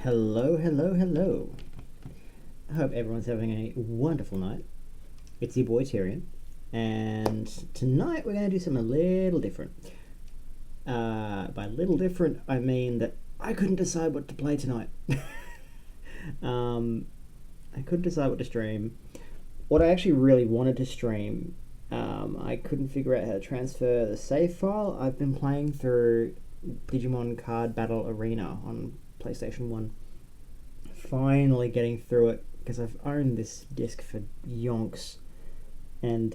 Hello, hello, hello. I hope everyone's having a wonderful night. It's your boy Tyrian, and tonight we're going to do something a little different. By little different, I mean that I couldn't decide what to play tonight. um, I couldn't decide what to stream. What I actually really wanted to stream, I couldn't figure out how to transfer the save file. I've been playing through Digimon Card Battle Arena on PlayStation 1. Finally getting through it because I've owned this disc for yonks and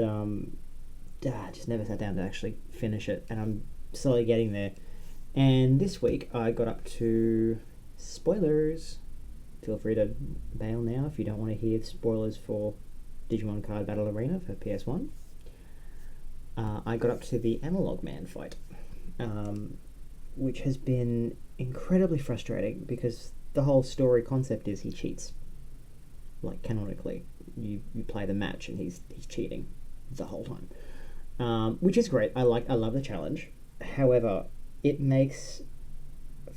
just never sat down to actually finish it, and I'm slowly getting there. And this week I got up to spoilers. Feel free to bail now if you don't want to hear spoilers for Digimon Card Battle Arena for PS1. I got up to the Analog Man fight, which has been incredibly frustrating because the whole story concept is he cheats. Like, canonically, you play the match and he's cheating the whole time, which is great. I love the challenge. However, it makes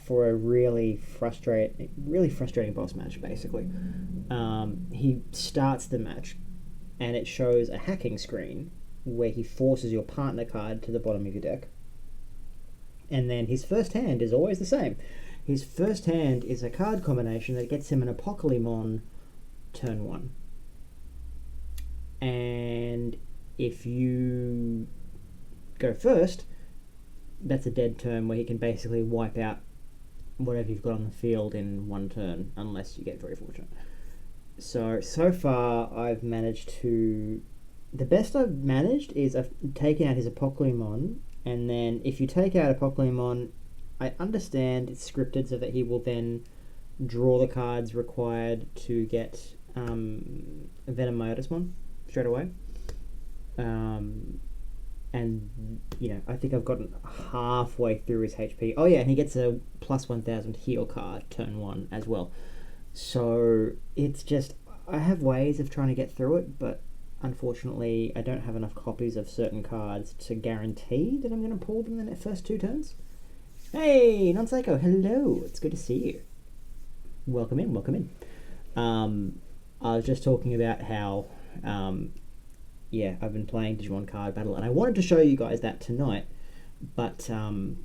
for a really frustrating boss match. Basically, he starts the match, and it shows a hacking screen where he forces your partner card to the bottom of your deck, and then his first hand is always the same. His first hand is a card combination that gets him an Apocalypse turn 1. And if you go first, that's a dead turn where he can basically wipe out whatever you've got on the field in one turn, unless you get very fortunate. So far, I've managed to... The best I've managed is I've taken out his Apocalypse, and then if you take out Apocalypse, I understand it's scripted so that he will then draw the cards required to get Venomyotismon straight away. And, I think I've gotten halfway through his HP. Oh yeah, and he gets a plus 1000 heal card turn 1 as well. So it's just, I have ways of trying to get through it, but unfortunately I don't have enough copies of certain cards to guarantee that I'm going to pull them in the first 2 turns. Hey, Non-Psycho, hello. It's good to see you. Welcome in. I was just talking about how, I've been playing Digimon Card Battle, and I wanted to show you guys that tonight, but, I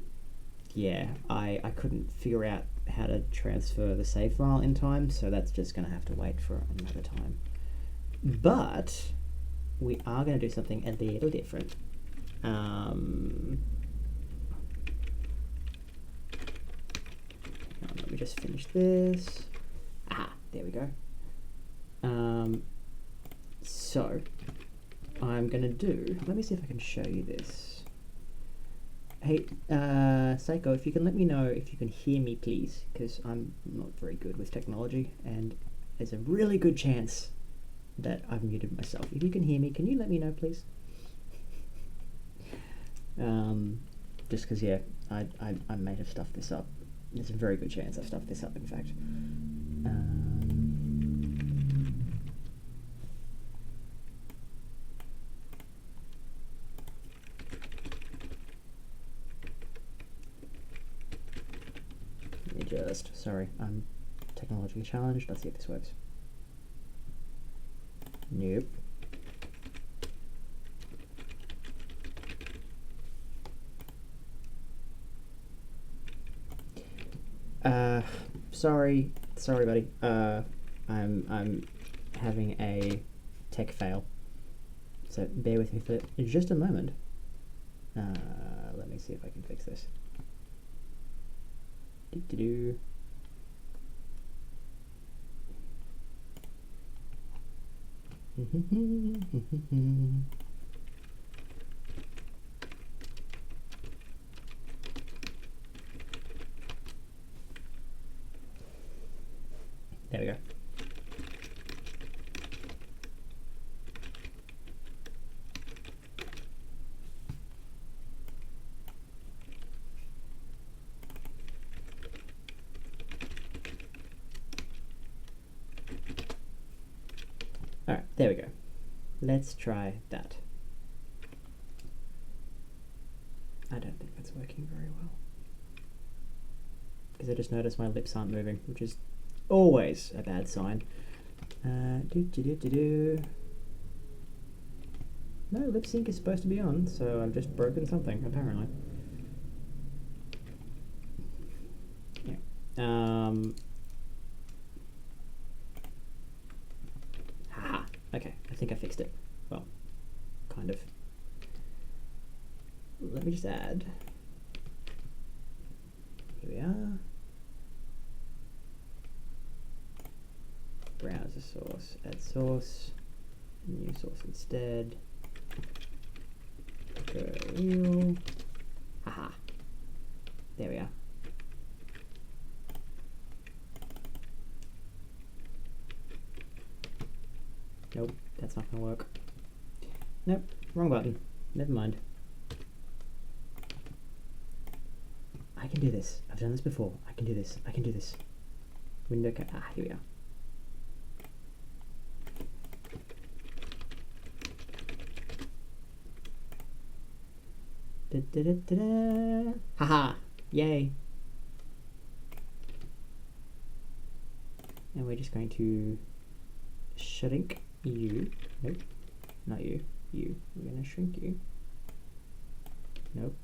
couldn't figure out how to transfer the save file in time, so that's just going to have to wait for another time. But we are going to do something a little different. Let me just finish this. There we go. So I'm gonna do, let me see if I can show you this. Hey, Psycho, if you can let me know if you can hear me, please, because I'm not very good with technology, and there's a really good chance that I've muted myself. If you can hear me, can you let me know, please? Just because, I may have stuffed this up. There's a very good chance I've stuffed this up, in fact. Sorry, I'm technologically challenged. Let's see if this works. Nope. Sorry, buddy. I'm having a tech fail, so bear with me for just a moment. Let me see if I can fix this. Do. There we go. Alright, there we go. Let's try that. I don't think that's working very well, because I just noticed my lips aren't moving, which is always a bad sign. No, lip sync is supposed to be on, so I've just broken something, apparently. Yeah. Haha. Okay, I think I fixed it. Well, kind of. Let me just add. Here we are. Browser source, add source, new source instead. Go real. Haha. There we are. Nope, that's not gonna work. Nope, wrong button. Never mind. I can do this. I've done this before. I can do this. I can do this. Window cut. Ah, here we are. Da, da, da, da, da. Haha! Yay! And we're just going to shrink you. Nope, not you. You. We're going to shrink you. Nope.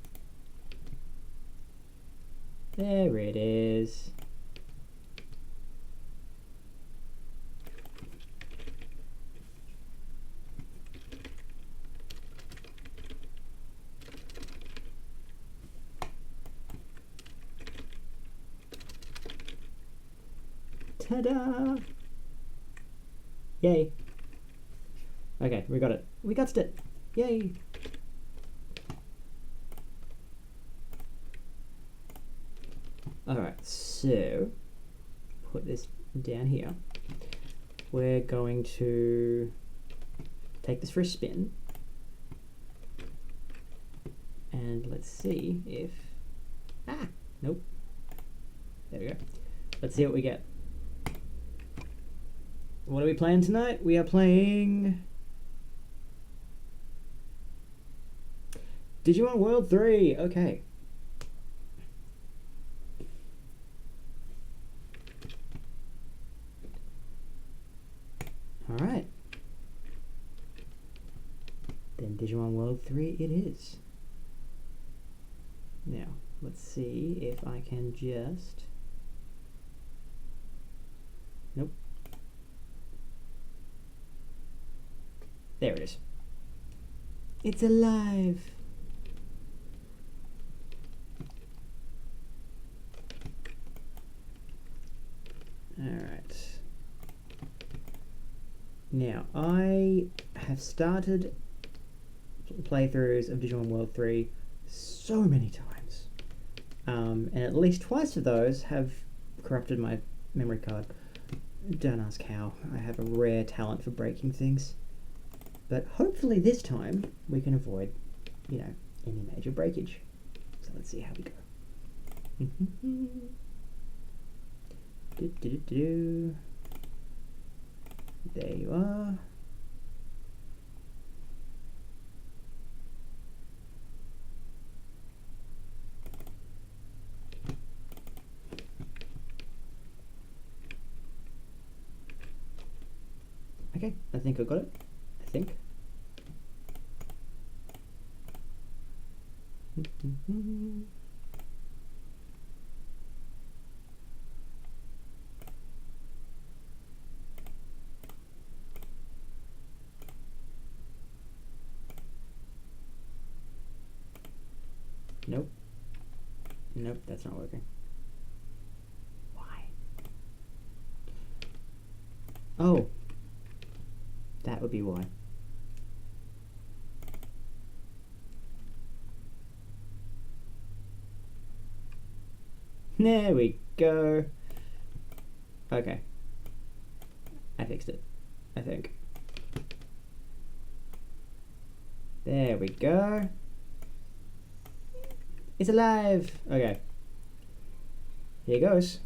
There it is. Ta-da! Yay. Okay, we got it. We got it. Yay! Alright, so put this down here. We're going to take this for a spin. And let's see if... Ah! Nope. There we go. Let's see what we get. What are we playing tonight? We are playing Digimon World 3. Okay. Alright. Then Digimon World 3 it is. Now, let's see if I can just... Nope. There it is. It's alive! Alright. Now, I have started playthroughs of Digimon World 3 so many times. And at least twice of those have corrupted my memory card. Don't ask how. I have a rare talent for breaking things. But hopefully this time we can avoid, you know, any major breakage. So let's see how we go. There you are. Okay, I think I got it. I think. Nope. Nope, that's not working. Why? Oh. That would be why. There we go. Okay. I fixed it, I think. There we go. It's alive! Okay. Here goes.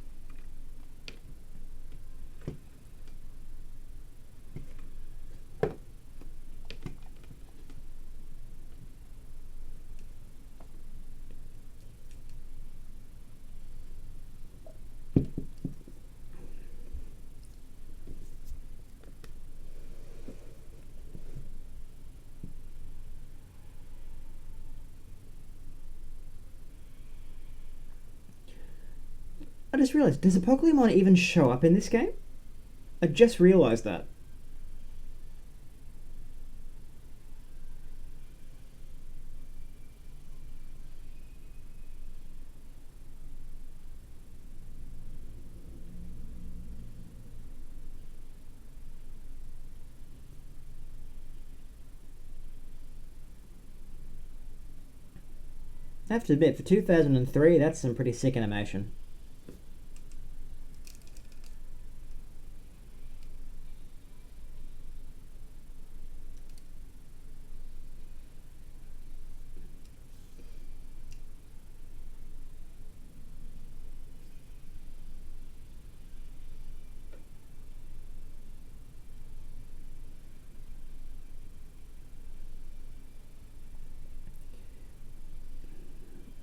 I just realised, does a Pokemon even show up in this game? I just realised that. I have to admit, for 2003, that's some pretty sick animation.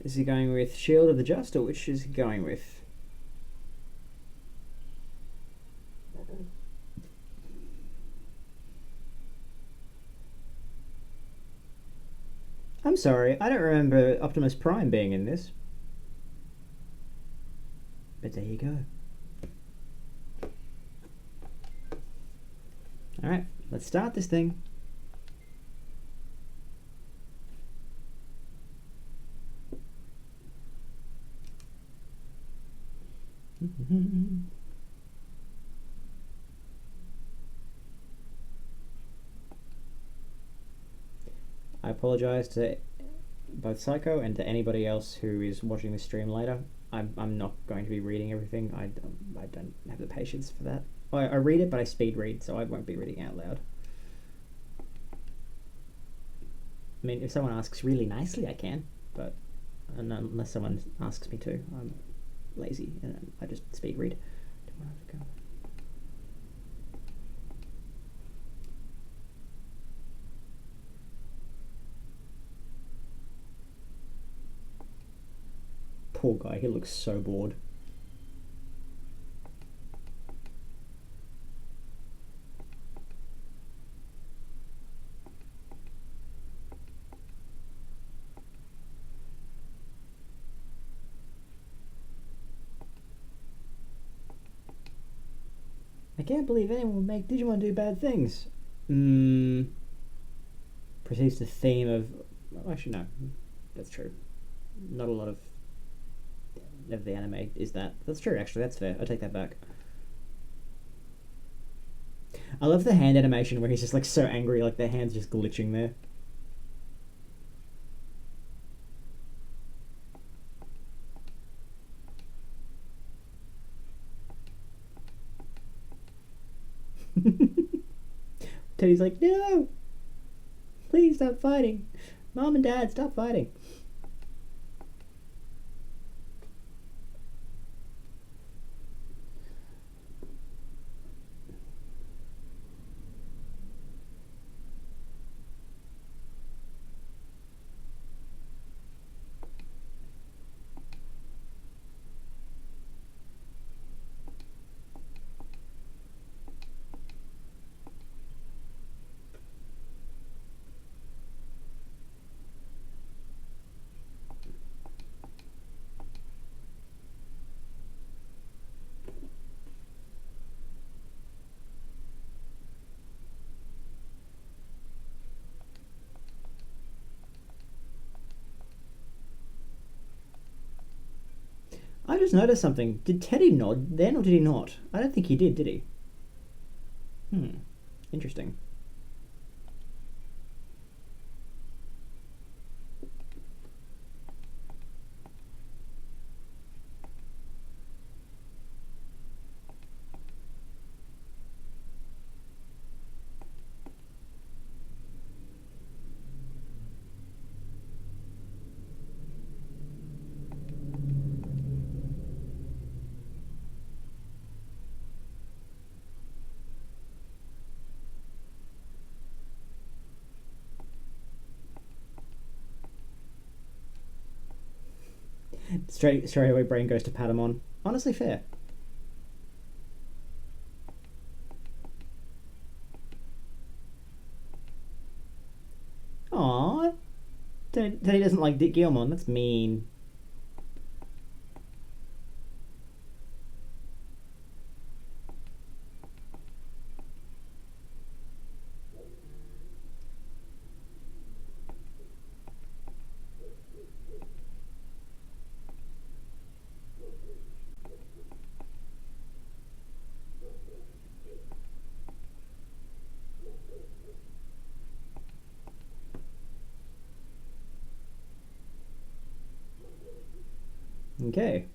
Is he going with Shield of the Just, or which is he going with? I'm sorry, I don't remember Optimus Prime being in this. But there you go. Alright, let's start this thing. I apologise to both Psycho and to anybody else who is watching this stream later. I'm not going to be reading everything. I don't have the patience for that. I read it, but I speed read, so I won't be reading out loud. I mean, if someone asks really nicely, I can, but unless someone asks me to, I'm lazy and I just speed read. Poor guy, he looks so bored. I can't believe anyone would make Digimon do bad things. Proceeds the theme of. Well, actually, no, that's true. Not a lot of the anime is that. That's true. Actually, that's fair. I take that back. I love the hand animation where he's just like so angry, like their hands just glitching there. Teddy's like, no, please stop fighting. Mom and Dad, stop fighting. I just noticed something. Did Teddy nod then, or did he not? I don't think he did he? Interesting. Straight away, brain goes to Patamon. Honestly, fair. Aww. Teddy doesn't like Dick Gilmon. That's mean. Okay.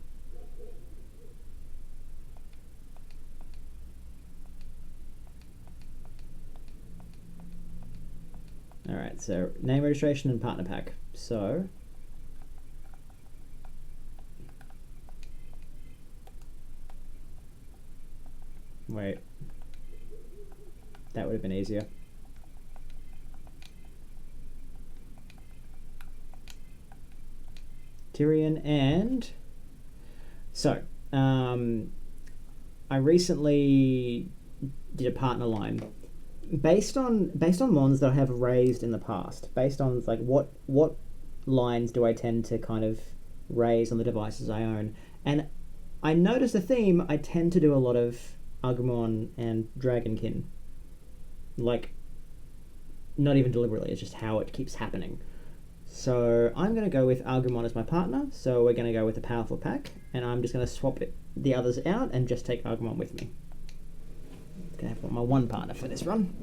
Alright, so name registration and partner pack. So wait. That would have been easier. Tyrian and so I recently did a partner line based on ones that I have raised in the past, based on like what lines do I tend to kind of raise on the devices I own, and I noticed a theme. I tend to do a lot of Agumon and Dragonkin, like not even deliberately. It's just how it keeps happening. So I'm going to go with Agumon as my partner. So we're going to go with a powerful pack, and I'm just going to swap the others out and just take Agumon with me. Gonna have my one partner for this run.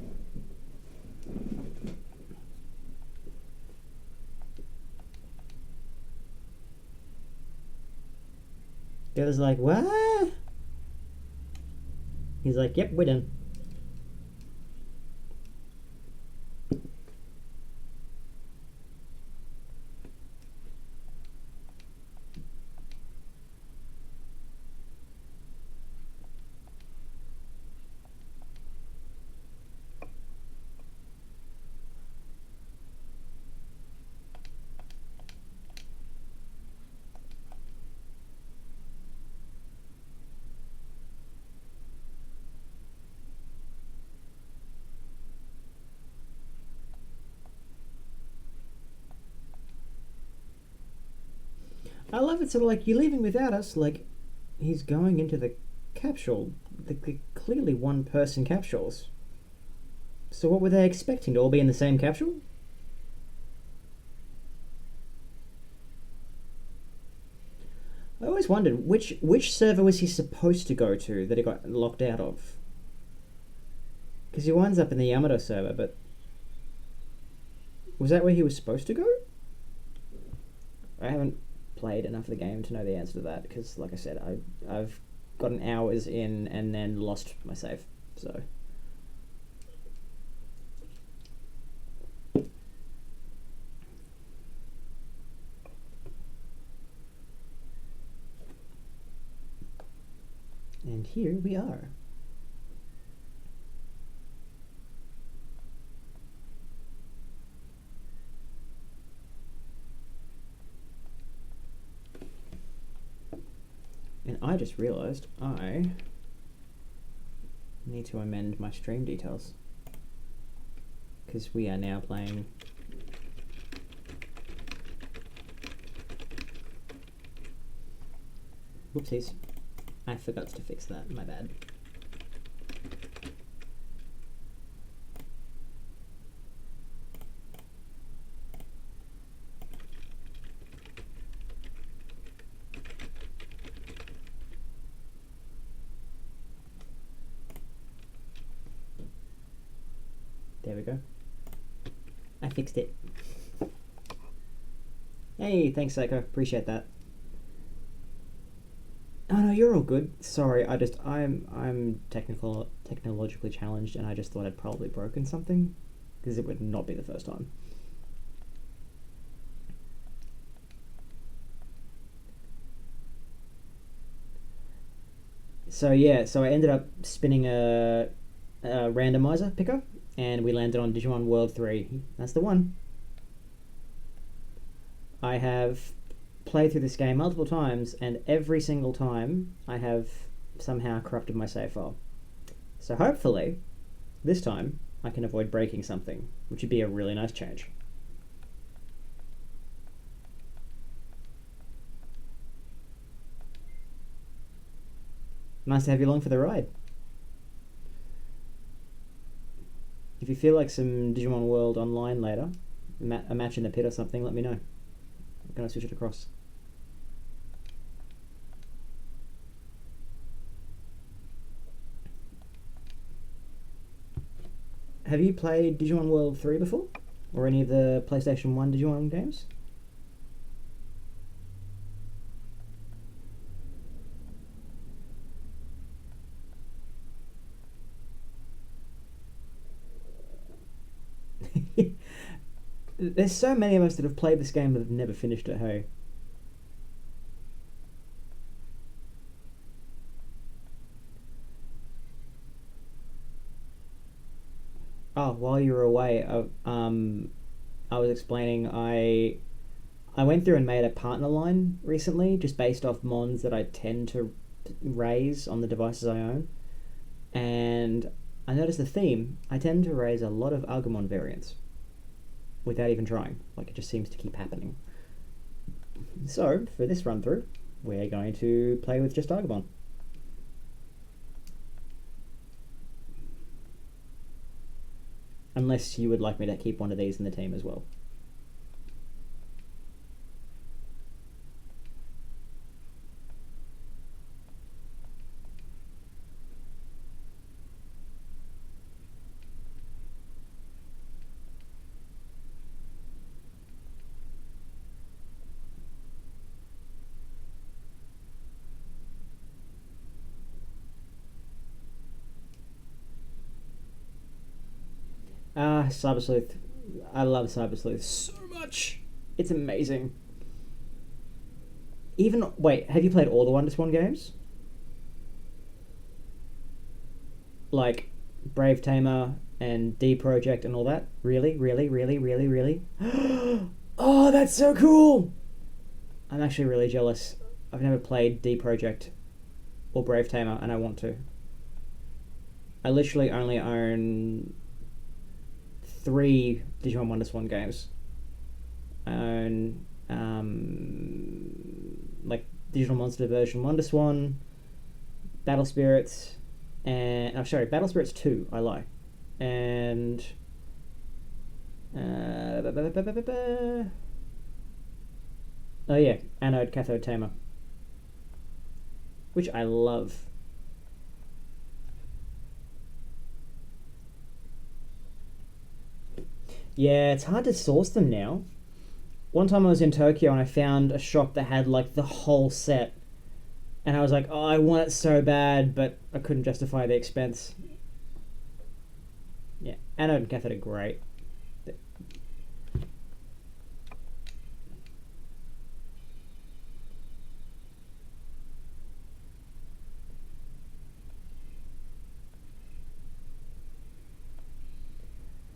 The other's like, what? He's like, yep, we're done. I love it. Sort of like, you're leaving without us. Like, he's going into the capsule. The clearly one-person capsules. So what were they expecting? To all be in the same capsule? I always wondered which server was he supposed to go to that he got locked out of. Because he winds up in the Yamato server, but was that where he was supposed to go? I haven't played enough of the game to know the answer to that. Because, like I said, I've gotten hours in and then lost my save. So. And here we are. And I just realized I need to amend my stream details. Because we are now playing whoopsies. I forgot to fix that, my bad. There we go. I fixed it. Hey, thanks, Psycho. Appreciate that. Oh no, you're all good. Sorry, I'm technologically challenged, and I just thought I'd probably broken something, because it would not be the first time. So yeah, so I ended up spinning a randomizer picker, and we landed on Digimon World 3. That's the one. I have played through this game multiple times, and every single time I have somehow corrupted my save file. So hopefully, this time I can avoid breaking something, which would be a really nice change. Nice to have you along for the ride. If you feel like some Digimon World online later, a match in the pit or something, let me know. I'm going to switch it across. Have you played Digimon World 3 before? Or any of the PlayStation 1 Digimon games? There's so many of us that have played this game that have never finished it. Hey. Oh, while you were away, I was explaining I went through and made a partner line recently, just based off mons that I tend to raise on the devices I own, and I noticed the theme. I tend to raise a lot of Agumon variants without even trying. Like it just seems to keep happening. So for this run through, we're going to play with just Agumon. Unless you would like me to keep one of these in the team as well. Cyber Sleuth. I love Cyber Sleuth so much. It's amazing. Even wait, have you played all the WonderSwan games? Like Brave Tamer and D Project and all that? Really, really, really, really, really? Oh, that's so cool! I'm actually really jealous. I've never played D Project or Brave Tamer, and I want to. I literally only own 3 Digimon WonderSwan games. I own like Digital Monster version WonderSwan, Battle Spirits, and Battle Spirits 2. I lie, and oh yeah, Anode Cathode Tamer, which I love. Yeah, it's hard to source them now. One time I was in Tokyo and I found a shop that had like the whole set, and I was like, "Oh, I want it so bad," but I couldn't justify the expense. Yeah, Anode and Cathode are great.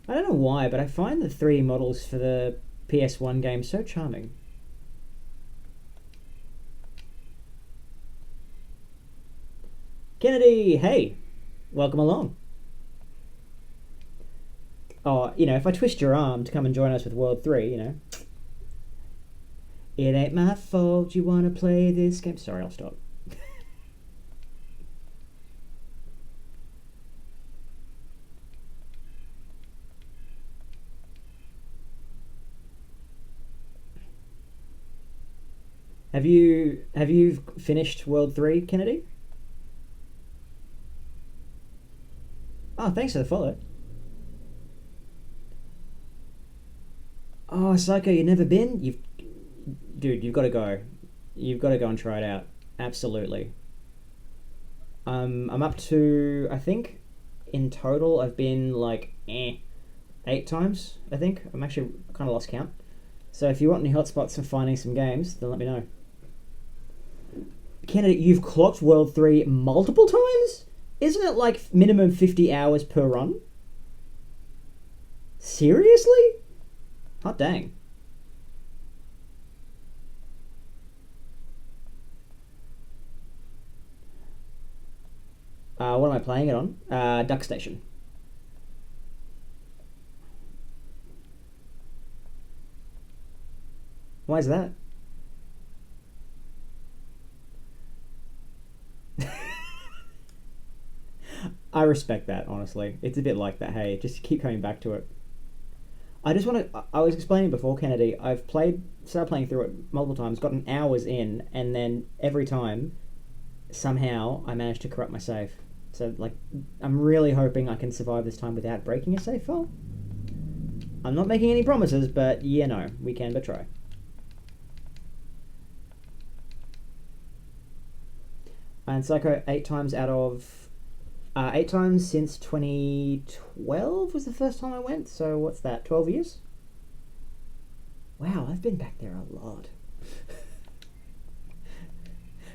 I don't know why, but I find the 3D models for the PS1 game so charming. Kennedy, hey, welcome along. Oh, if I twist your arm to come and join us with World 3, it ain't my fault you want to play this game. Sorry, I'll stop. Have you finished World 3, Kennedy? Oh, thanks for the follow. Oh, Psycho, you've never been? You've got to go. You've got to go and try it out. Absolutely. I'm up to, I think in total I've been like 8 times. I think I'm actually kind of lost count. So if you want any hotspots for finding some games, then let me know. Kennedy, you've clocked World 3 multiple times? Isn't it like minimum 50 hours per run? Seriously? Hot dang. What am I playing it on? Duck Station. Why is that? I respect that, honestly. It's a bit like that, hey, just keep coming back to it. I just want to. I was explaining before, Kennedy. Started playing through it multiple times, gotten hours in, and then every time, somehow, I managed to corrupt my save. So, like, I'm really hoping I can survive this time without breaking a save file. I'm not making any promises, but we can but try. And Psycho 8 times out of 8 times since 2012 was the first time I went. So what's that? 12 years. Wow, I've been back there a lot.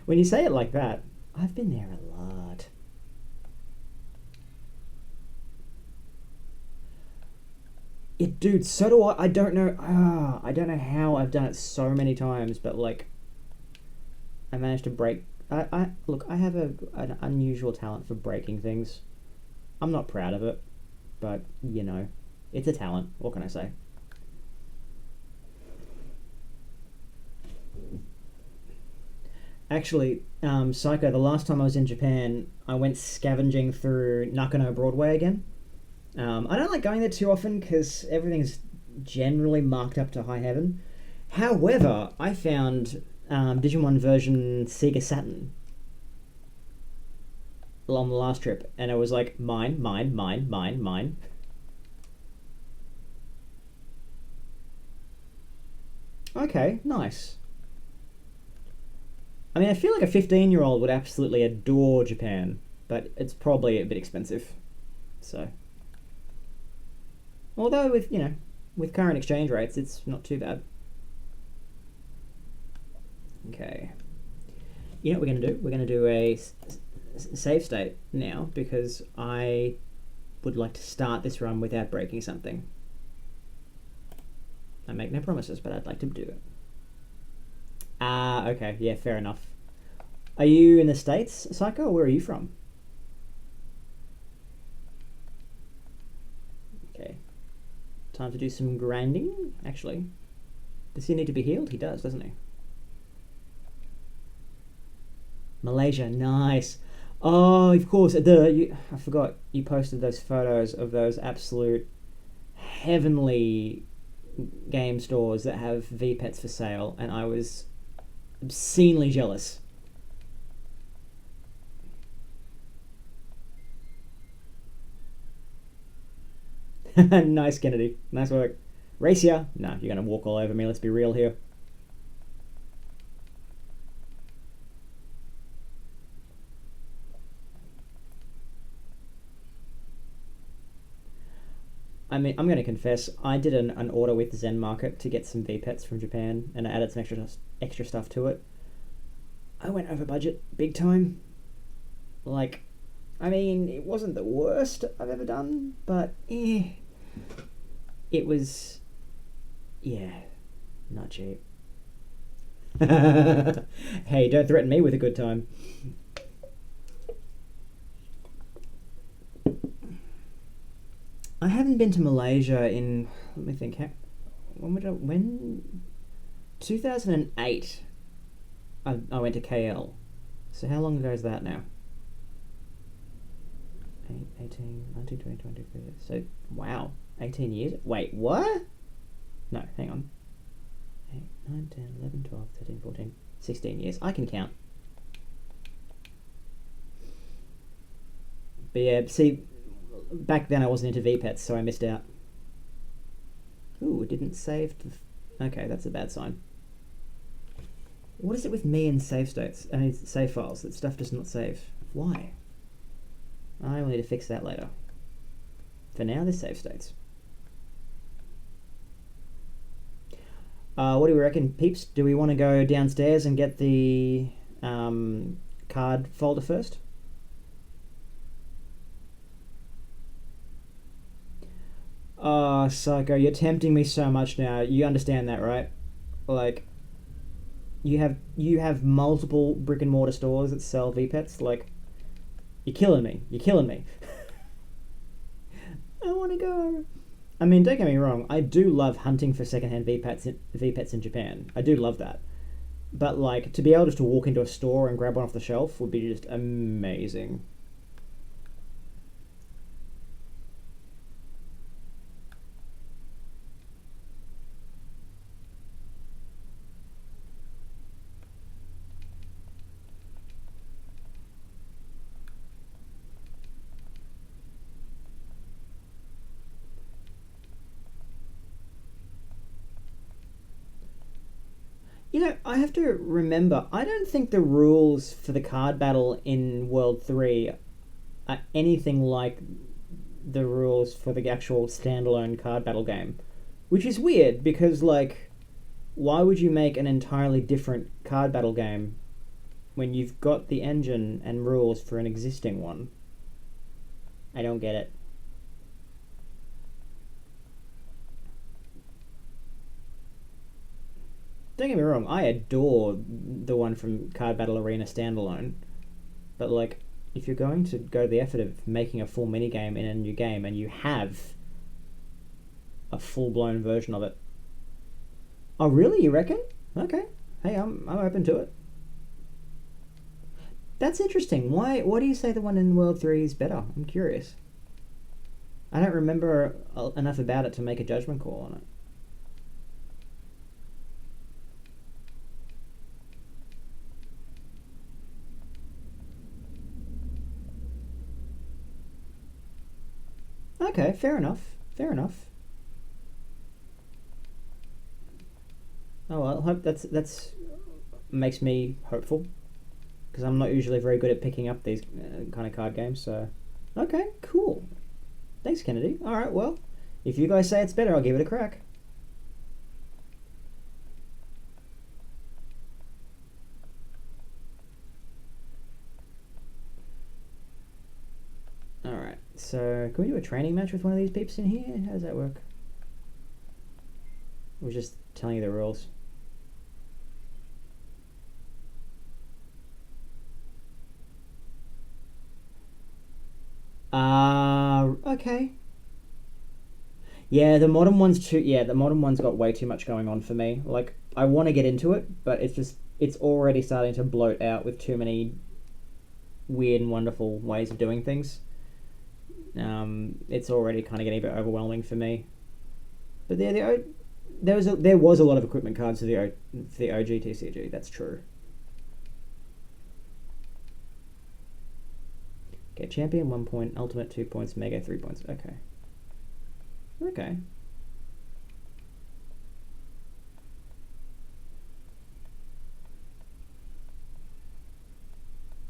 When you say it like that, I've been there a lot. Dude, so do I. I don't know. I don't know how I've done it so many times, but like, I managed to break. I look. I have an unusual talent for breaking things. I'm not proud of it, but it's a talent. What can I say? Actually, Psycho. The last time I was in Japan, I went scavenging through Nakano Broadway again. I don't like going there too often because everything's generally marked up to high heaven. However, I found Digimon version Sega Saturn on the last trip, and it was like mine, mine, mine, mine, mine. Okay, nice. I mean, I feel like a 15-year-old would absolutely adore Japan, but it's probably a bit expensive. So, although with current exchange rates, it's not too bad. Okay. You know what we're going to do? We're going to do a save state now because I would like to start this run without breaking something. I make no promises, but I'd like to do it. Okay. Yeah, fair enough. Are you in the States, Psycho, or where are you from? Okay. Time to do some grinding, actually. Does he need to be healed? He does, doesn't he? Malaysia, nice. Oh, of course. I forgot you posted those photos of those absolute heavenly game stores that have V pets for sale, and I was obscenely jealous. Nice, Kennedy. Nice work. Race ya? No, you're gonna walk all over me. Let's be real here. I mean, I'm going to confess, I did an order with Zen Market to get some V pets from Japan, and I added some extra stuff to it. I went over budget big time. Like, I mean, it wasn't the worst I've ever done, but it was, yeah, not cheap. Hey, don't threaten me with a good time. I haven't been to Malaysia in, let me think, when 2008 I went to KL. So how long ago is that now? 18, 19, 20, 20, 30. So, wow, 18 years? Wait, what? No, hang on. 8, 9, 10, 11, 12, 13, 14, 16 years. I can count. But yeah, see, back then I wasn't into V-Pets, so I missed out. Ooh, it didn't save. Okay, that's a bad sign. What is it with me and save states? I mean, save files that stuff does not save. Why? I will need to fix that later. For now, this save states. What do we reckon, peeps? Do we want to go downstairs and get the card folder first? Oh, Psycho, you're tempting me so much now. You understand that, right? Like, you have multiple brick and mortar stores that sell V pets. Like, you're killing me. You're killing me. I want to go. I mean, don't get me wrong. I do love hunting for secondhand V pets in Japan. I do love that. But like to be able just to walk into a store and grab one off the shelf would be just amazing. I have to remember. I don't think the rules for the card battle in World 3 are anything like the rules for the actual standalone card battle game, which is weird because like why would you make an entirely different card battle game when you've got the engine and rules for an existing one? I don't get it. Don't get me wrong, I adore the one from Card Battle Arena standalone, but like, if you're going to go to the effort of making a full minigame in a new game and you have a full-blown version of it. Oh really, you reckon? Okay. Hey, I'm open to it. That's interesting. Why do you say the one in World 3 is better? I'm curious. I don't remember enough about it to make a judgment call on it. Okay, fair enough. Fair enough. Oh well, I hope that's makes me hopeful because I'm not usually very good at picking up these kind of card games. So, okay, cool. Thanks, Kennedy. All right, well, if you guys say it's better, I'll give it a crack. All right, so can we do a training match with one of these peeps in here? How does that work? We're just telling you the rules. Okay. Yeah, the modern one's too. Yeah, the modern one's got way too much going on for me. Like, I want to get into it, but it's already starting to bloat out with too many weird and wonderful ways of doing things. It's already kind of getting a bit overwhelming for me. But there was a lot of equipment cards for the OG TCG. That's true. Okay, champion 1 point, ultimate 2 points, mega 3 points. Okay. Okay.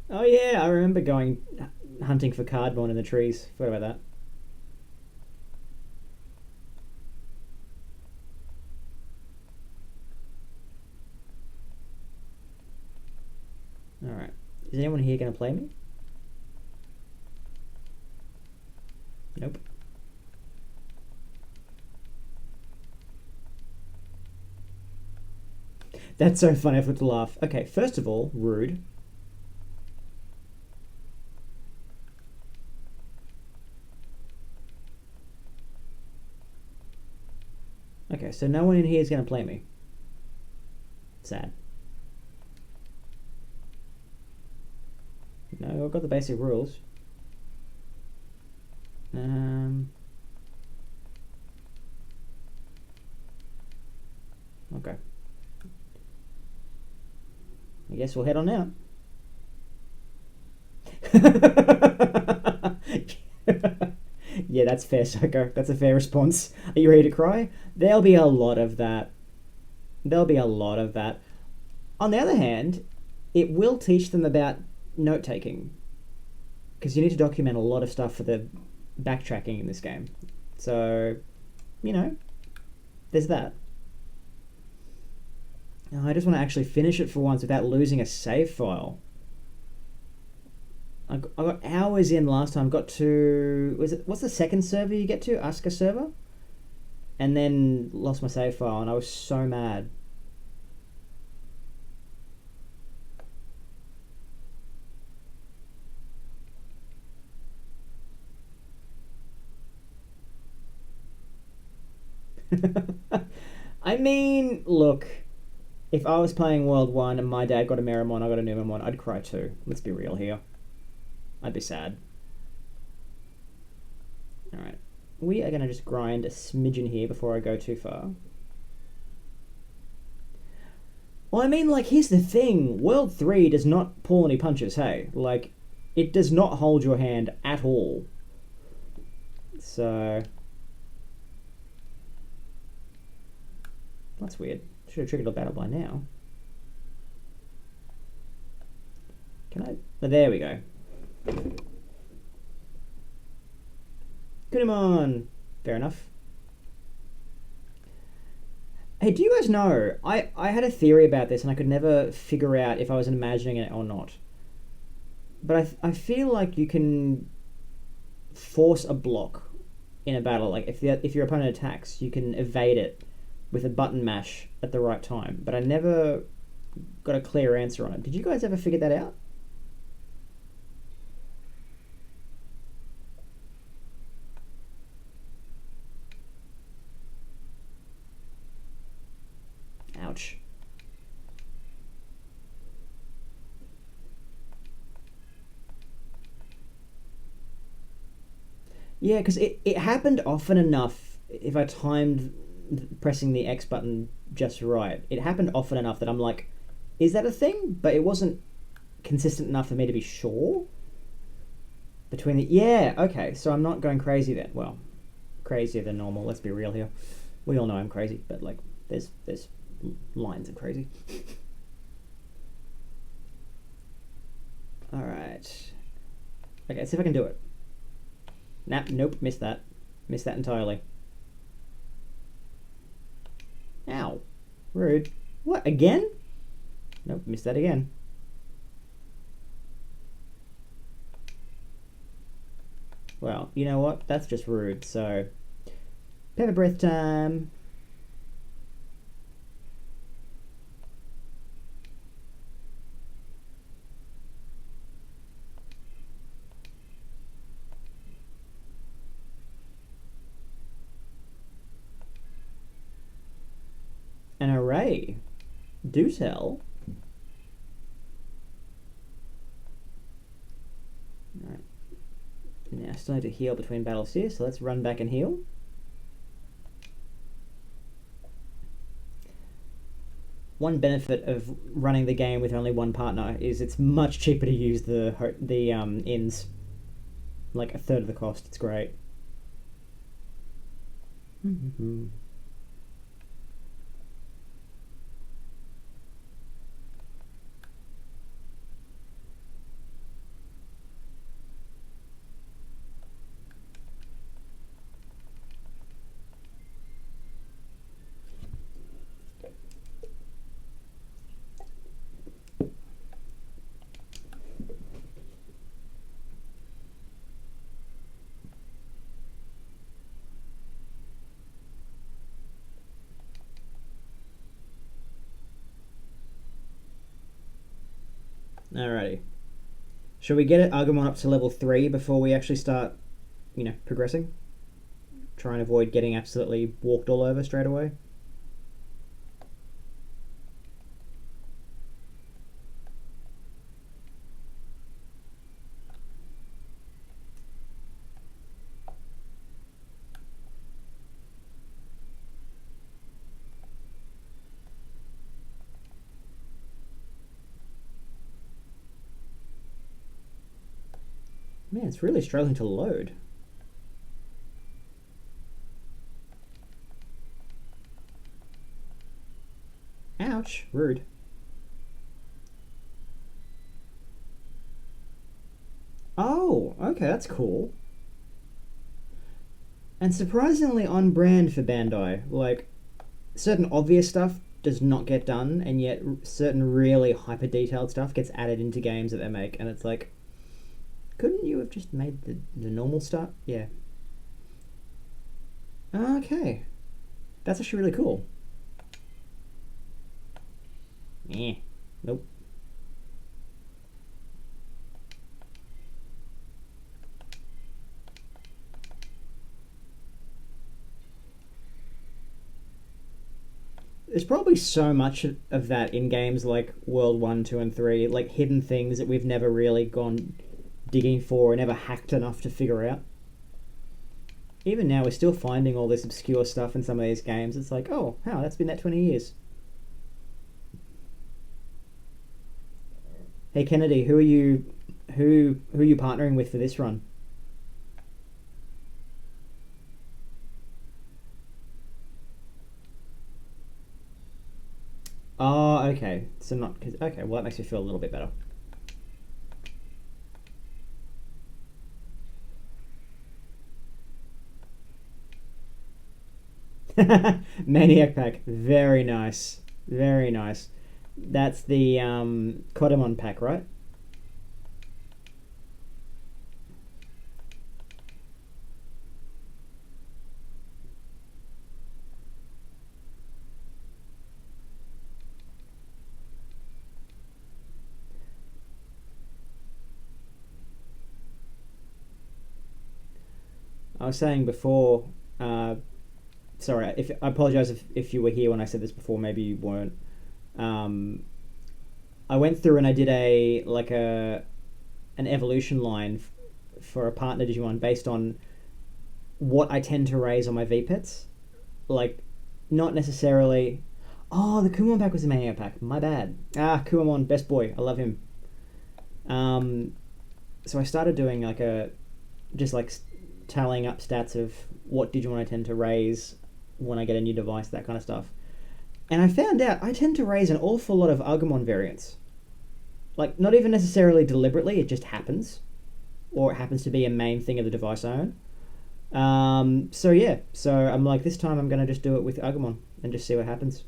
Oh yeah, I remember going hunting for cardboard in the trees. Forgot about that. All right. Is anyone here going to play me? Nope. That's so funny. I have to laugh. Okay, first of all, rude. Okay, so no one in here is going to play me. Sad. No, I've got the basic rules. Okay. I guess we'll head on out. Yeah, that's fair, Psycho. That's a fair response. Are you ready to cry? There'll be a lot of that. There'll be a lot of that. On the other hand, it will teach them about note taking because you need to document a lot of stuff for the backtracking in this game. So, you know, there's that. Now, I just want to actually finish it for once without losing a save file. I got hours in last time. Got to what's the second server you get to? Asuka server, and then lost my save file, and I was so mad. I mean, look, if I was playing World 1 and my dad got a Meramon, I got a Numamon, I'd cry too. Let's be real here. I'd be sad. Alright. We are going to just grind a smidgen here before I go too far. Well, I mean, like, here's the thing. World 3 does not pull any punches, hey? Like, it does not hold your hand at all. So... that's weird. Should have triggered a battle by now. Can I... oh, there we go. Digimon! Fair enough. Hey, do you guys know? I had a theory about this and I could never figure out if I was imagining it or not. But I feel like you can force a block in a battle. Like if your opponent attacks, you can evade it with a button mash at the right time. But I never got a clear answer on it. Did you guys ever figure that out? Ouch. Yeah, because it happened often enough if I timed pressing the X button just right. It happened often enough that I'm like, is that a thing? But it wasn't consistent enough for me to be sure. Between the yeah, okay, so I'm not going crazy then. Well, crazier than normal. Let's be real here. We all know I'm crazy, but like, there's lines of crazy. All right. Okay, let's see if I can do it. Nope, missed that. Missed that entirely. Ow. Rude. What, again? Nope, missed that again. Well, you know what? That's just rude, so... Pepper breath time. An array. Do tell. Alright. Now, I still need to heal between battles here, so let's run back and heal. One benefit of running the game with only one partner is it's much cheaper to use the inns. Like a third of the cost. It's great. Mm-hmm. Alrighty. Shall we get Agumon up to level 3 before we actually start, progressing? Try and avoid getting absolutely walked all over straight away. Man, it's really struggling to load. Ouch. Rude. Oh, okay, that's cool. And surprisingly on brand for Bandai. Like, certain obvious stuff does not get done, and yet certain really hyper detailed stuff gets added into games that they make, and it's like, couldn't you have just made the normal stuff? Yeah. Okay. That's actually really cool. Eh. Nope. There's probably so much of that in games like World 1, 2, and 3, like hidden things that we've never really gone digging for or never hacked enough to figure out. Even now, we're still finding all this obscure stuff in some of these games. It's like, oh, wow, that's been that 20 years. Hey Kennedy, who are you partnering with for this run? Oh, okay. So not okay. Well, that makes me feel a little bit better. Maniac pack. Very nice. Very nice. That's the Kodamon pack, right? I was saying before. Sorry, if I apologize if you were here when I said this before. Maybe you weren't. Um, I went through and I did a like a an evolution line for a partner Digimon based on what I tend to raise on my V pets. Like, not necessarily. Oh, the Kumon pack was the Mania pack. My bad. Ah, Kumon, best boy. I love him. Um, so I started doing like a just like tallying up stats of what Digimon I tend to raise when I get a new device, that kind of stuff. And I found out I tend to raise an awful lot of Agumon variants. Like, not even necessarily deliberately, it just happens. Or it happens to be a main thing of the device I own. So yeah, so I'm like, this time I'm gonna just do it with Agumon and just see what happens.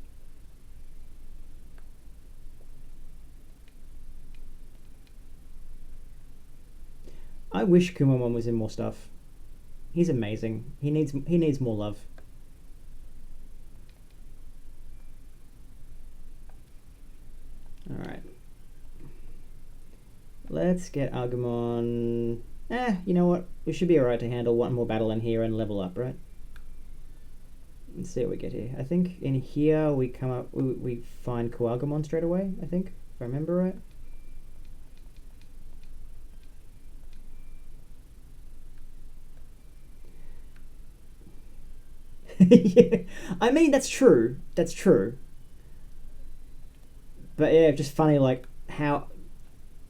I wish Kumamon was in more stuff. He's amazing. He needs more love. All right, let's get Agumon. You know what? We should be alright to handle one more battle in here and level up, right? Let's see what we get here. I think in here we come up, we find Kuagumon straight away, I think, if I remember right. Yeah, I mean, that's true. That's true. But yeah, just funny, like, how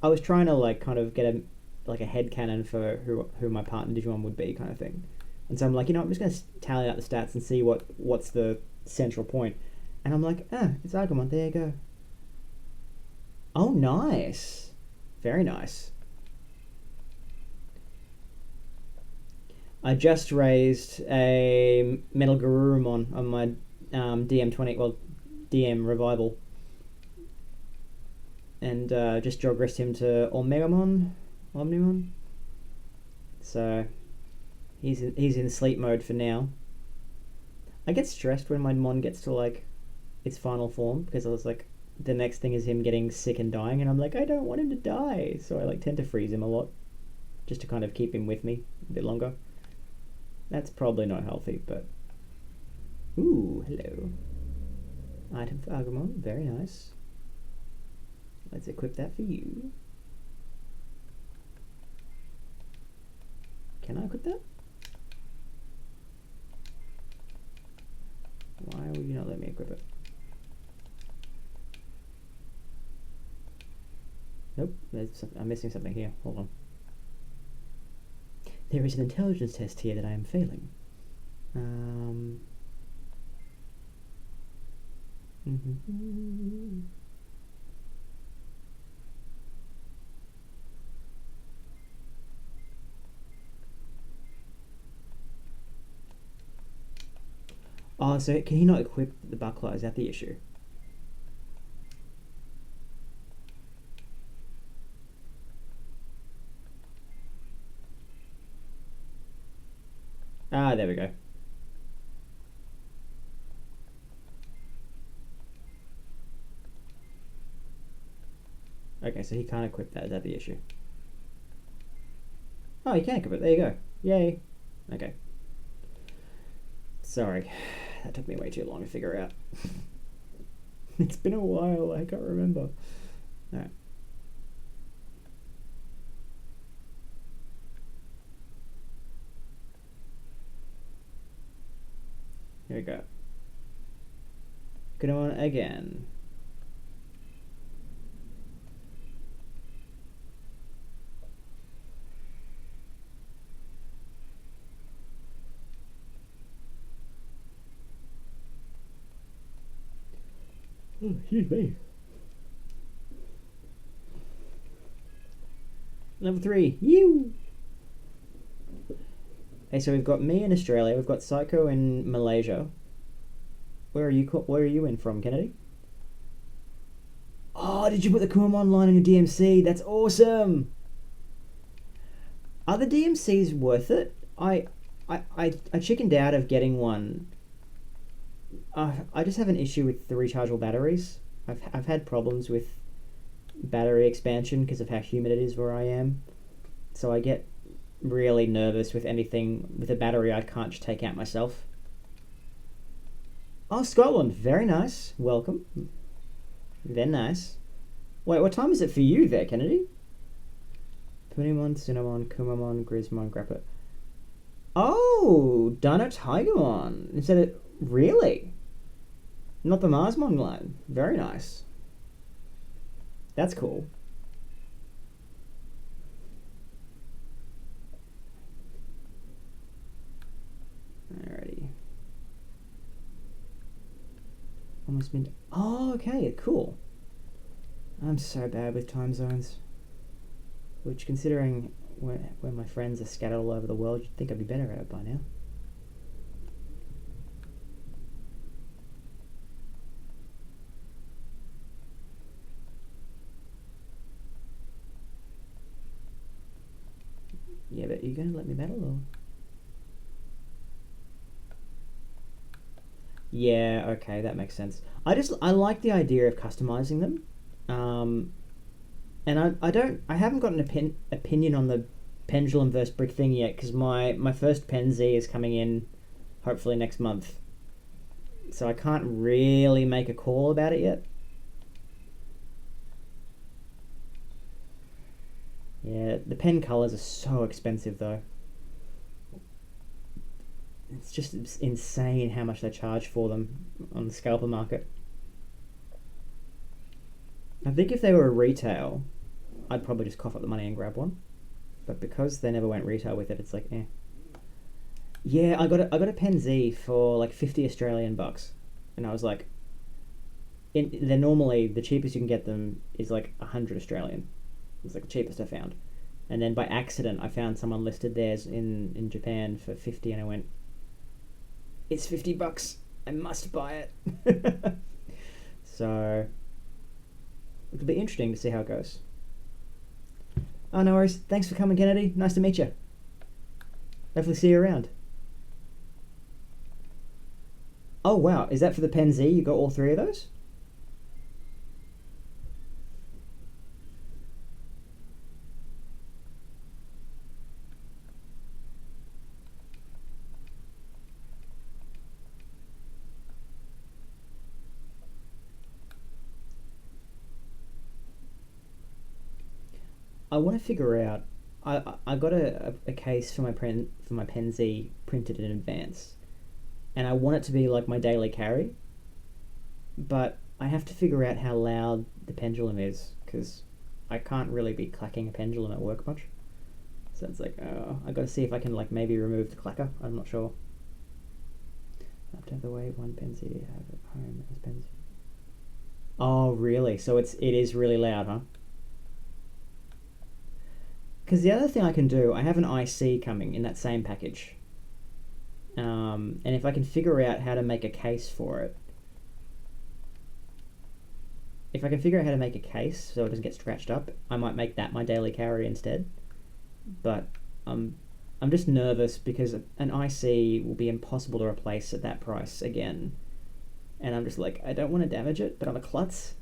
I was trying to, like, kind of get a, like, a head canon for who my partner Digimon would be, kind of thing. And so I'm like, I'm just going to tally out the stats and see what's the central point. And I'm like, it's Agumon. There you go. Oh, nice. Very nice. I just raised a Metal Garurumon on my DM20, well, DM revival, and just progressed him to Omnimon. So he's in sleep mode for now. I get stressed when my Mon gets to like its final form because I was like, the next thing is him getting sick and dying, and I'm like, I don't want him to die, so I like tend to freeze him a lot just to kind of keep him with me a bit longer. That's probably not healthy, but ooh, hello. Item for Agumon, very nice. Let's equip that for you. Can I equip that? Why will you not let me equip it? Nope, I'm missing something here. Hold on. There is an intelligence test here that I am failing. Oh, so can he not equip the buckler? Is that the issue? Ah, there we go. Okay, so he can't equip that. Is that the issue? Oh, he can equip it. There you go. Yay. Okay. Sorry. That took me way too long to figure out. It's been a while. I can't remember. Alright. Here we go. Good on again. Oh, excuse me. Level 3. You. Hey, so we've got me in Australia. We've got Psycho in Malaysia. Where are you in from, Kennedy? Oh, did you put the Kumamon line on your DMC? That's awesome. Are the DMCs worth it? I chickened out of getting one. I just have an issue with the rechargeable batteries. I've had problems with battery expansion because of how humid it is where I am. So I get really nervous with anything with a battery I can't just take out myself. Oh, Scotland, very nice. Welcome. Very nice. Wait, what time is it for you there, Kennedy? Punimon, Cinnamon, Kumamon, Grismon, Grappa. Oh, Dino Tigermon. Instead of really? Not the Marsmon line. Very nice. That's cool. Alrighty. Almost mid. Oh, okay, cool. I'm so bad with time zones. Which, considering where my friends are scattered all over the world, you'd think I'd be better at it by now. Yeah, but are you going to let me battle, or? Yeah, okay, that makes sense. I like the idea of customizing them, and I haven't got an opinion on the pendulum versus brick thing yet because my first Pen Z is coming in hopefully next month, so I can't really make a call about it yet. Yeah, the pen colors are so expensive though. It's just insane how much they charge for them on the scalper market. I think if they were a retail, I'd probably just cough up the money and grab one. But because they never went retail with it, it's like, eh. Yeah, I got a Pen Z for like 50 Australian bucks, and I was like, they're normally the cheapest you can get them is like 100 Australian. It's like the cheapest I found, and then by accident I found someone listed theirs in Japan for 50, and I went, it's 50 bucks. I must buy it. So it'll be interesting to see how it goes. Oh, no worries. Thanks for coming, Kennedy. Nice to meet you. Hopefully see you around. Oh, wow. Is that for the Pen Z? You got all three of those? I want to figure out. I got a case for my Pen Z printed in advance, and I want it to be like my daily carry, but I have to figure out how loud the pendulum is because I can't really be clacking a pendulum at work much. So it's like, I got to see if I can like maybe remove the clacker. I'm not sure. Up to the way one Pen Z have at home as Pen Z. Oh, really? So it is really loud, huh? Because the other thing I can do, I have an IC coming in that same package, and if I can figure out how to make a case for it, if I can figure out how to make a case so it doesn't get scratched up, I might make that my daily carry instead. But I'm just nervous because an IC will be impossible to replace at that price again, and I'm just like, I don't want to damage it, but I'm a klutz,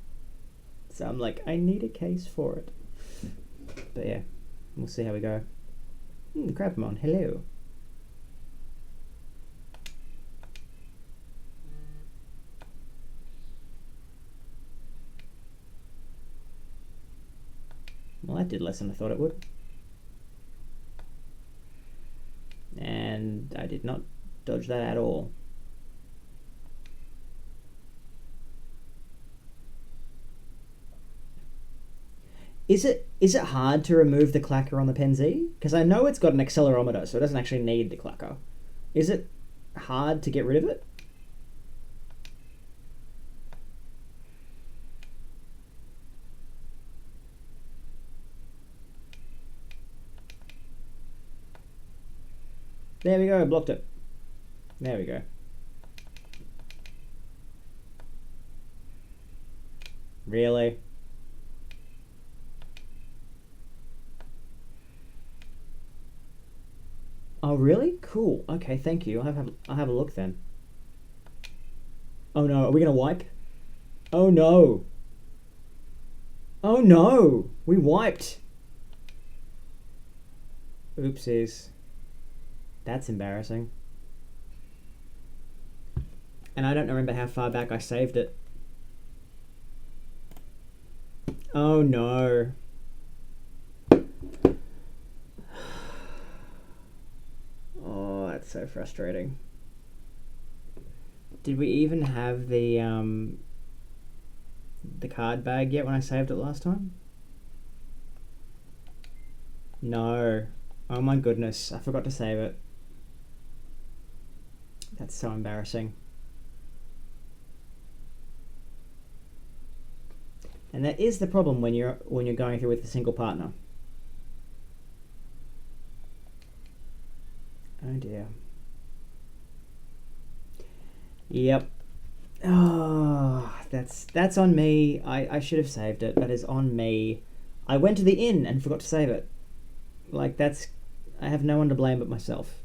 so I'm like, I need a case for it. But yeah, we'll see how we go. Crabmon, hello. Well, that did less than I thought it would. And I did not dodge that at all. Is it hard to remove the clacker on the Pen Z? Because I know it's got an accelerometer, so it doesn't actually need the clacker. Is it hard to get rid of it? There we go, blocked it. There we go. Really? Oh, really? Cool. Okay, thank you. I'll have a look then. Oh no, are we gonna wipe? Oh no! Oh no! We wiped! Oopsies. That's embarrassing. And I don't remember how far back I saved it. Oh no. Oh, that's so frustrating. Did we even have the card bag yet when I saved it last time? No. Oh my goodness, I forgot to save it. That's so embarrassing. And that is the problem when you're going through with a single partner. Oh dear. Yep. Oh, that's on me. I should have saved it. That is on me. I went to the inn and forgot to save it. Like that's I have no one to blame but myself.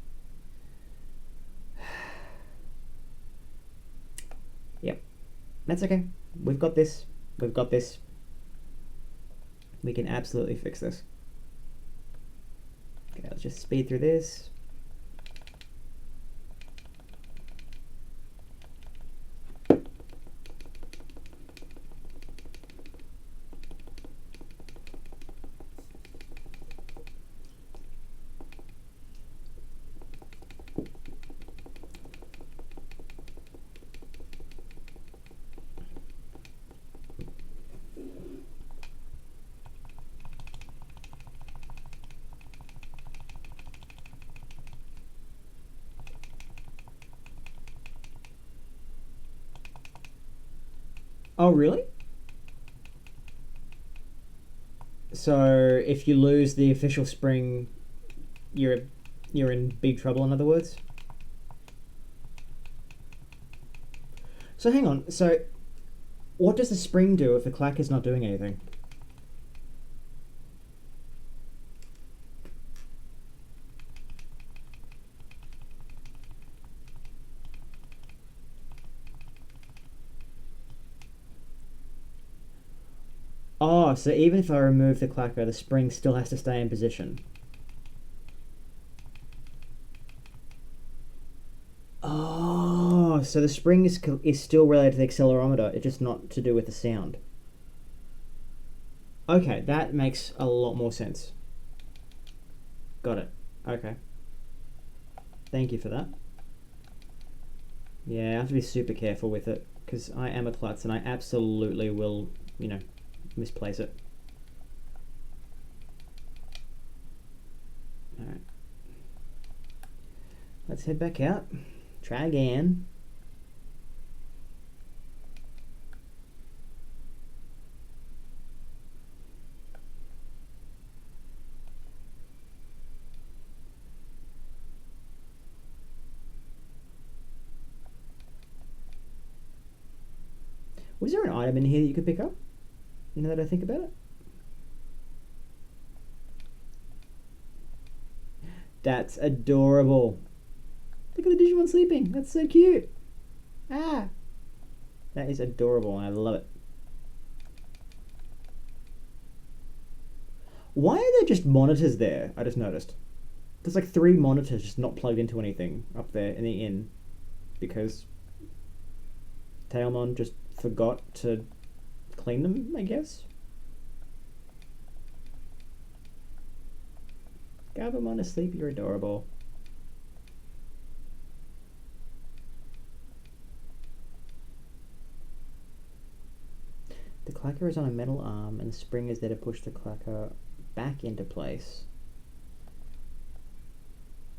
Yep. That's okay. We've got this. We've got this. We can absolutely fix this. Okay, let's just speed through this. Oh, really? So if you lose the official spring, you're you're in big trouble. In other words. So hang on. So what does the spring do if the clack is not doing anything? Oh, so even if I remove the clacker, the spring still has to stay in position. Oh, so the spring is still related to the accelerometer. It's just not to do with the sound. Okay, that makes a lot more sense. Got it. Okay. Thank you for that. Yeah, I have to be super careful with it because I am a klutz and I absolutely will, misplace it. Alright. Let's head back out. Try again. Was there an item in here that you could pick up? Now that I think about it. That's adorable. Look at the Digimon sleeping. That's so cute. Ah. That is adorable and I love it. Why are there just monitors there? I just noticed. There's like 3 monitors just not plugged into anything up there in the inn. Because Tailmon just forgot to clean them, I guess. Gabumon asleep, you're adorable. The clacker is on a metal arm and the spring is there to push the clacker back into place.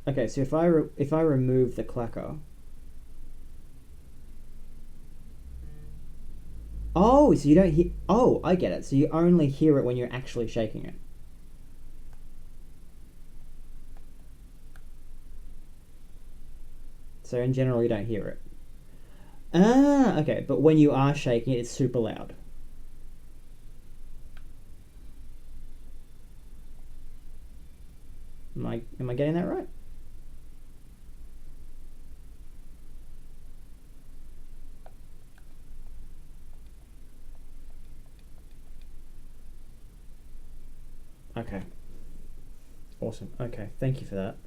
Okay, so if I remove the clacker. Oh, so you don't hear. Oh, I get it. So you only hear it when you're actually shaking it. So in general, you don't hear it. Ah, okay. But when you are shaking it, it's super loud. Am I getting that right? Okay. Awesome. Okay. Thank you for that.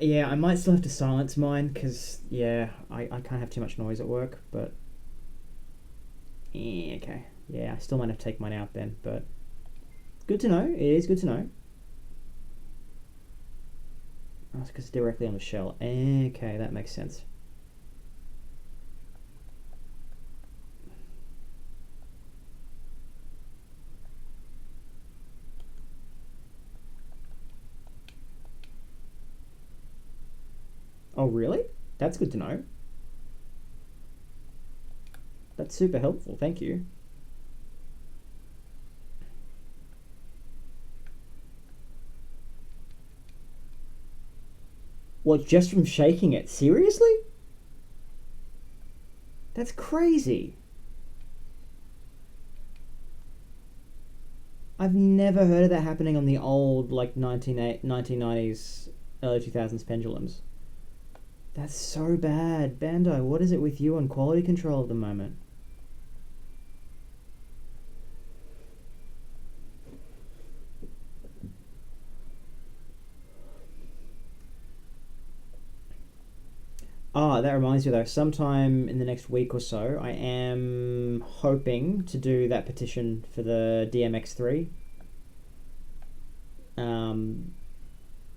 Yeah, I might still have to silence mine because yeah, I can't have too much noise at work. But okay. Yeah, I still might have to take mine out then. But good to know. It is good to know. That's because it's directly on the shell. Okay, that makes sense. Oh, really? That's good to know. That's super helpful. Thank you. What, just from shaking it? Seriously? That's crazy. I've never heard of that happening on the old, like, 1990s, early 2000s pendulums. That's so bad. Bandai, what is it with you on quality control at the moment? Ah, that reminds me though, sometime in the next week or so, I am hoping to do that petition for the DMX3. Um,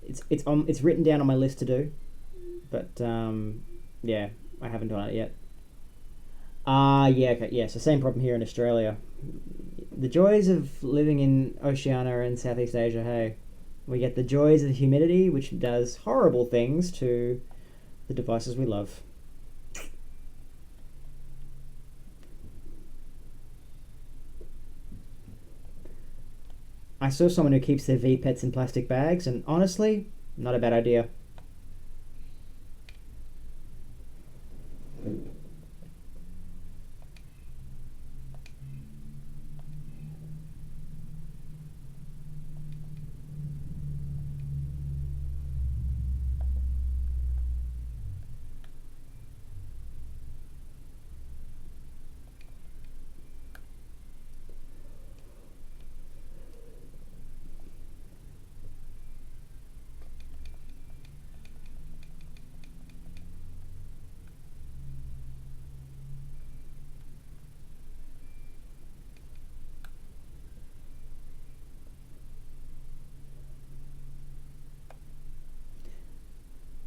it's written down on my list to do, but yeah, I haven't done it yet. Yeah, okay, yeah. So same problem here in Australia. The joys of living in Oceania and Southeast Asia. Hey, we get the joys of the humidity, which does horrible things to the devices we love. I saw someone who keeps their V pets in plastic bags, and honestly, not a bad idea.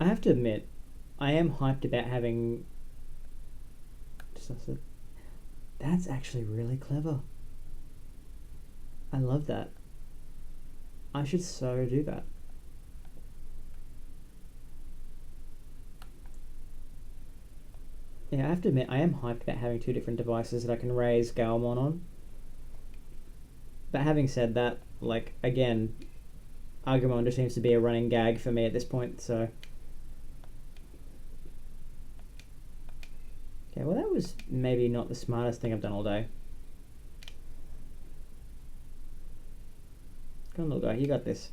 I have to admit, I am hyped about having. That's actually really clever. I love that. I should so do that. Yeah, I have to admit, I am hyped about having two different devices that I can raise Galmon on. But having said that, like, again, Agumon just seems to be a running gag for me at this point, so. Okay, well, that was maybe not the smartest thing I've done all day. Come on, little guy, you got this.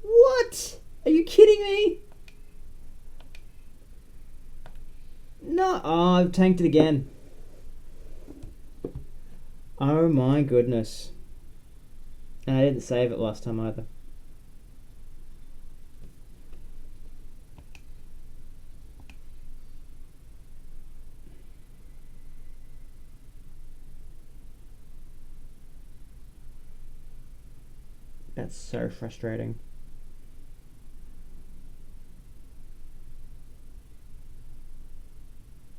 What? Are you kidding me? No, oh, I've tanked it again. Oh my goodness. And I didn't save it last time either. That's so frustrating.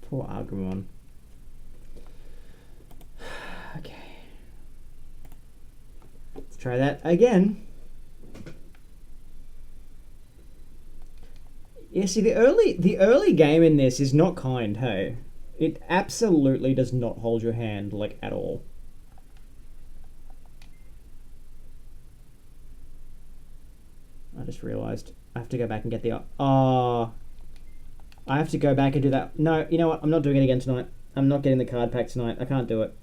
Poor Agumon. Okay. Let's try that again. Yeah, see the early game in this is not kind, hey. It absolutely does not hold your hand like at all. I just realised I have to go back and get the. Oh. I have to go back and do that. No, you know what? I'm not doing it again tonight. I'm not getting the card pack tonight. I can't do it.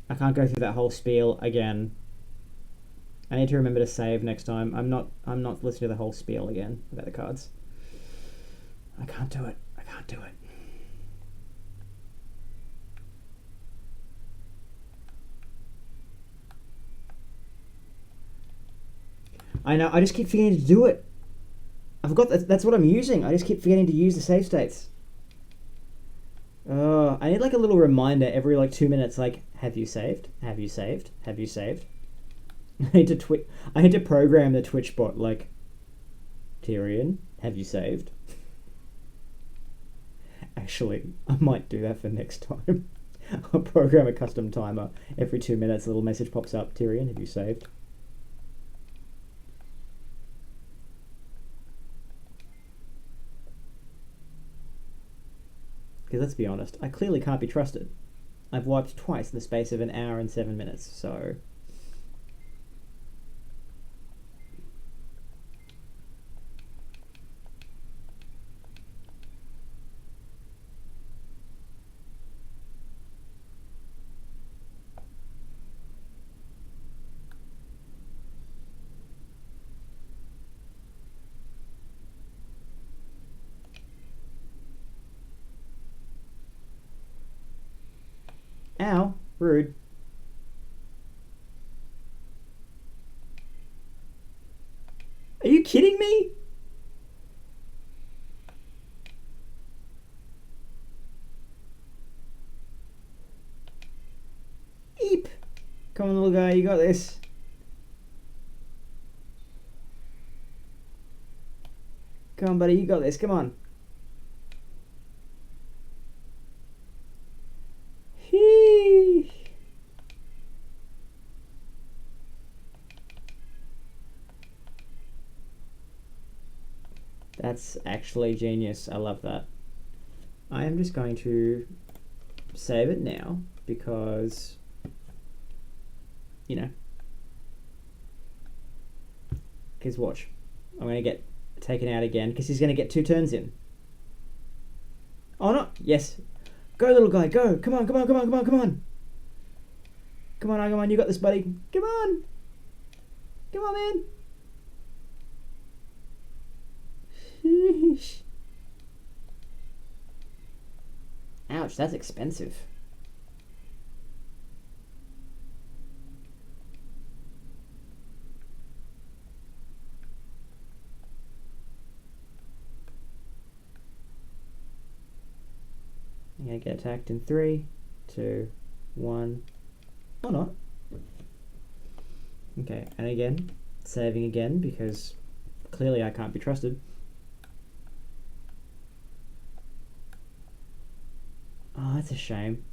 I can't go through that whole spiel again. I need to remember to save next time. I'm not listening to the whole spiel again about the cards. I can't do it. I can't do it. I know. I just keep forgetting to do it. I forgot that's what I'm using. I just keep forgetting to use the save states. Oh, I need like a little reminder every like 2 minutes. Like, have you saved? Have you saved? Have you saved? I need to I need to program the Twitch bot like, Tyrian, have you saved? Actually, I might do that for next time. I'll program a custom timer. Every 2 minutes, a little message pops up. Tyrian, have you saved? Because let's be honest, I clearly can't be trusted. I've wiped twice in the space of an hour and 7 minutes, so... Ow, rude. Are you kidding me? Eep. Come on, little guy, you got this. Come on, buddy, you got this. Come on. Hee. That's actually genius. I love that. I am just going to save it now because, you know, because watch, I'm going to get taken out again because he's going to get 2 turns in. Oh no, yes. Go, little guy, go. Come on, come on, come on, come on, come on. Come on, Agumon, you got this, buddy. Come on. Come on, man. Sheesh. Ouch, that's expensive. I'm gonna get attacked in 3, 2, 1. Or not. Okay, and again, saving again because clearly I can't be trusted. Oh, that's a shame.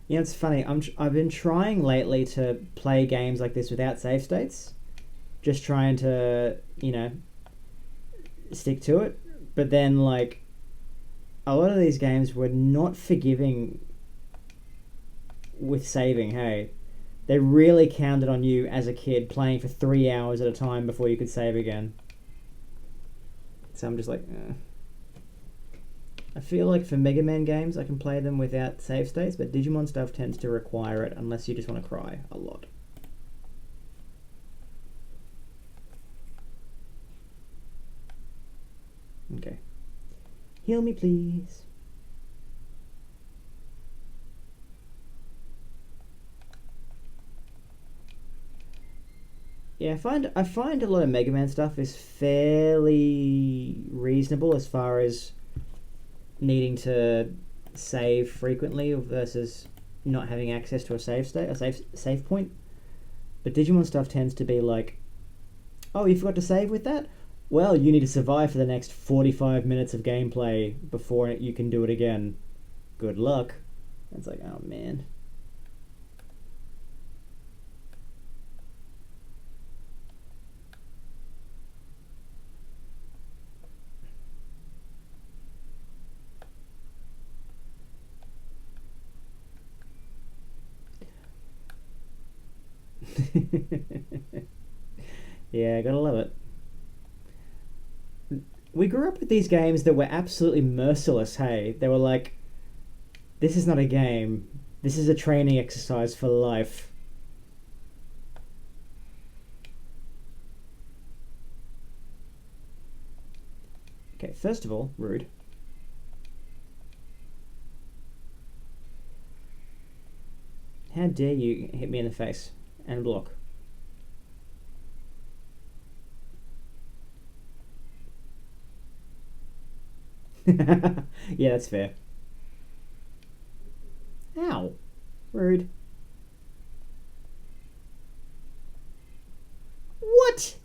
You know, it's funny. I've been trying lately to play games like this without save states, just trying to, you know, stick to it. But then, like, a lot of these games were not forgiving with saving. Hey, they really counted on you as a kid playing for 3 hours at a time before you could save again. So I'm just like, I feel like for Mega Man games, I can play them without save states, but Digimon stuff tends to require it unless you just want to cry a lot. Okay. Heal me, please. Yeah, I find a lot of Mega Man stuff is fairly reasonable as far as needing to save frequently versus not having access to a save point. But Digimon stuff tends to be like, oh, you forgot to save with that? Well, you need to survive for the next 45 minutes of gameplay before you can do it again. Good luck. It's like, oh man. Yeah, gotta love it. We grew up with these games that were absolutely merciless. Hey, they were like, this is not a game. This is a training exercise for life. Okay, first of all, rude. How dare you hit me in the face and block? Yeah, that's fair. Ow. Rude. What?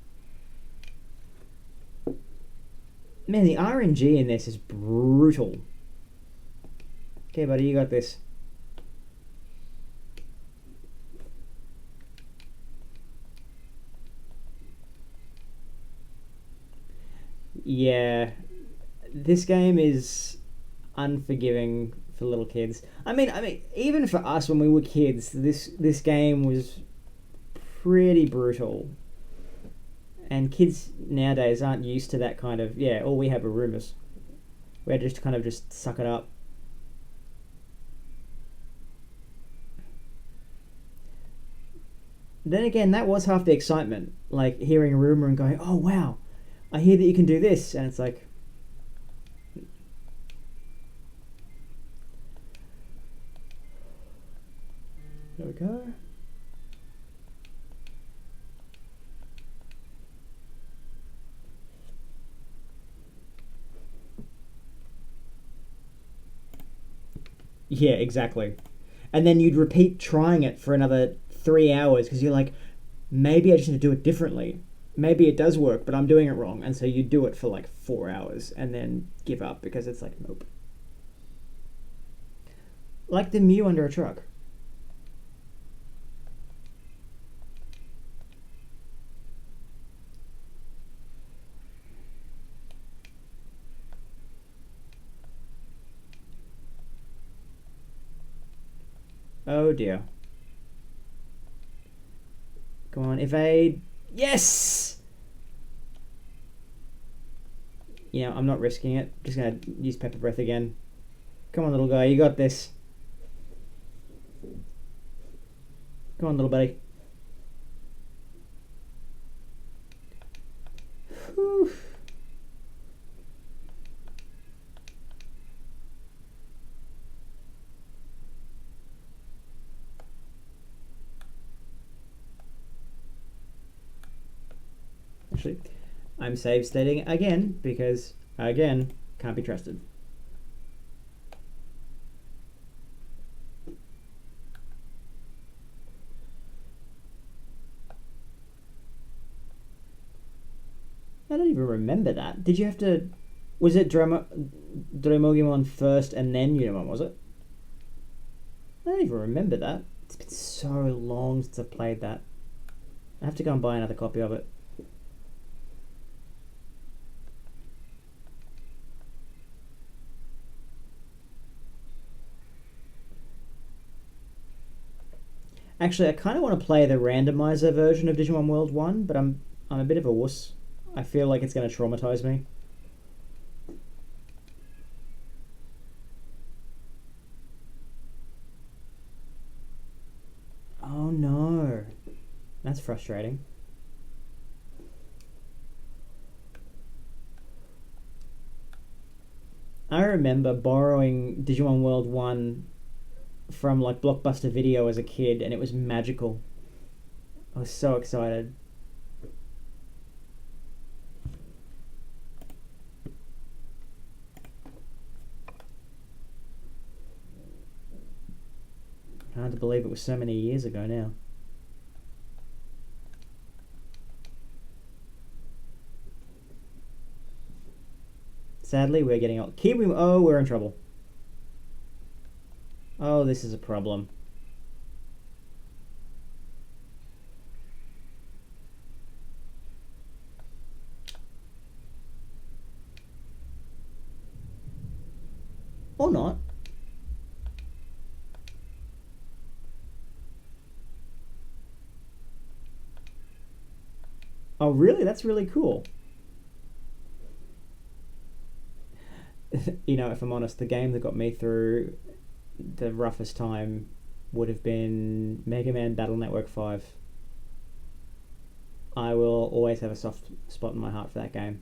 Man, the RNG in this is brutal. Okay, buddy, you got this. Yeah, this game is unforgiving for little kids. I mean, even for us when we were kids, this game was pretty brutal. And kids nowadays aren't used to that kind of, yeah. All we have are rumors. We had to just kind of just suck it up. Then again, that was half the excitement, like hearing a rumor and going, "Oh wow, I hear that you can do this," and it's like, there we go. Yeah, exactly. And then you'd repeat trying it for another 3 hours because you're like, maybe I just need to do it differently. Maybe it does work, but I'm doing it wrong. And so you do it for like 4 hours and then give up because it's like, nope. Like the Mew under a truck. Oh dear. Come on, evade. Yes! You know, I'm not risking it. Just gonna use Pepper Breath again. Come on, little guy, you got this. Come on, little buddy. Whew. Actually, I'm save stating again because, again, can't be trusted. I don't even remember that. Did you have to? Was it Dremogimon first and then Unimon? Was it? I don't even remember that. It's been so long since I've played that. I have to go and buy another copy of it. Actually, I kind of want to play the randomizer version of Digimon World 1, but I'm a bit of a wuss. I feel like it's going to traumatize me. Oh no. That's frustrating. I remember borrowing Digimon World 1 from like Blockbuster Video as a kid, and it was magical. I was so excited. Hard to believe it was so many years ago now. Sadly, we're getting old. Kiwi. Oh, we're in trouble. Oh, this is a problem. Or not. Oh, really? That's really cool. If I'm honest, the game that got me through the roughest time would have been Mega Man Battle Network 5. I will always have a soft spot in my heart for that game.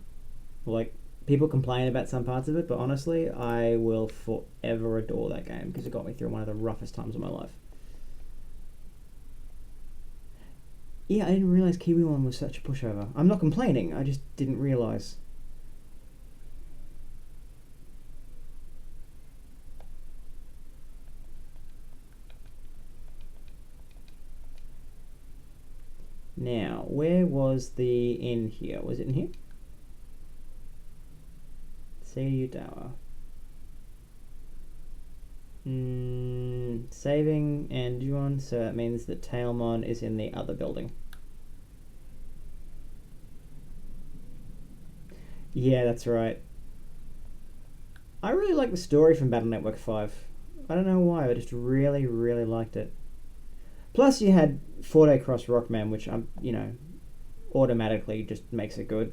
Like, people complain about some parts of it, but honestly, I will forever adore that game because it got me through one of the roughest times of my life. Yeah, I didn't realize Kiwi1 was such a pushover. I'm not complaining, I just didn't realize. Now, where was the inn here? Was it in here? Seiyu Tower. Saving and Juon, so that means that Tailmon is in the other building. Yeah, that's right. I really like the story from Battle Network 5. I don't know why, I just really, really liked it. Plus, you had Forte Cross Rockman, which automatically just makes it good.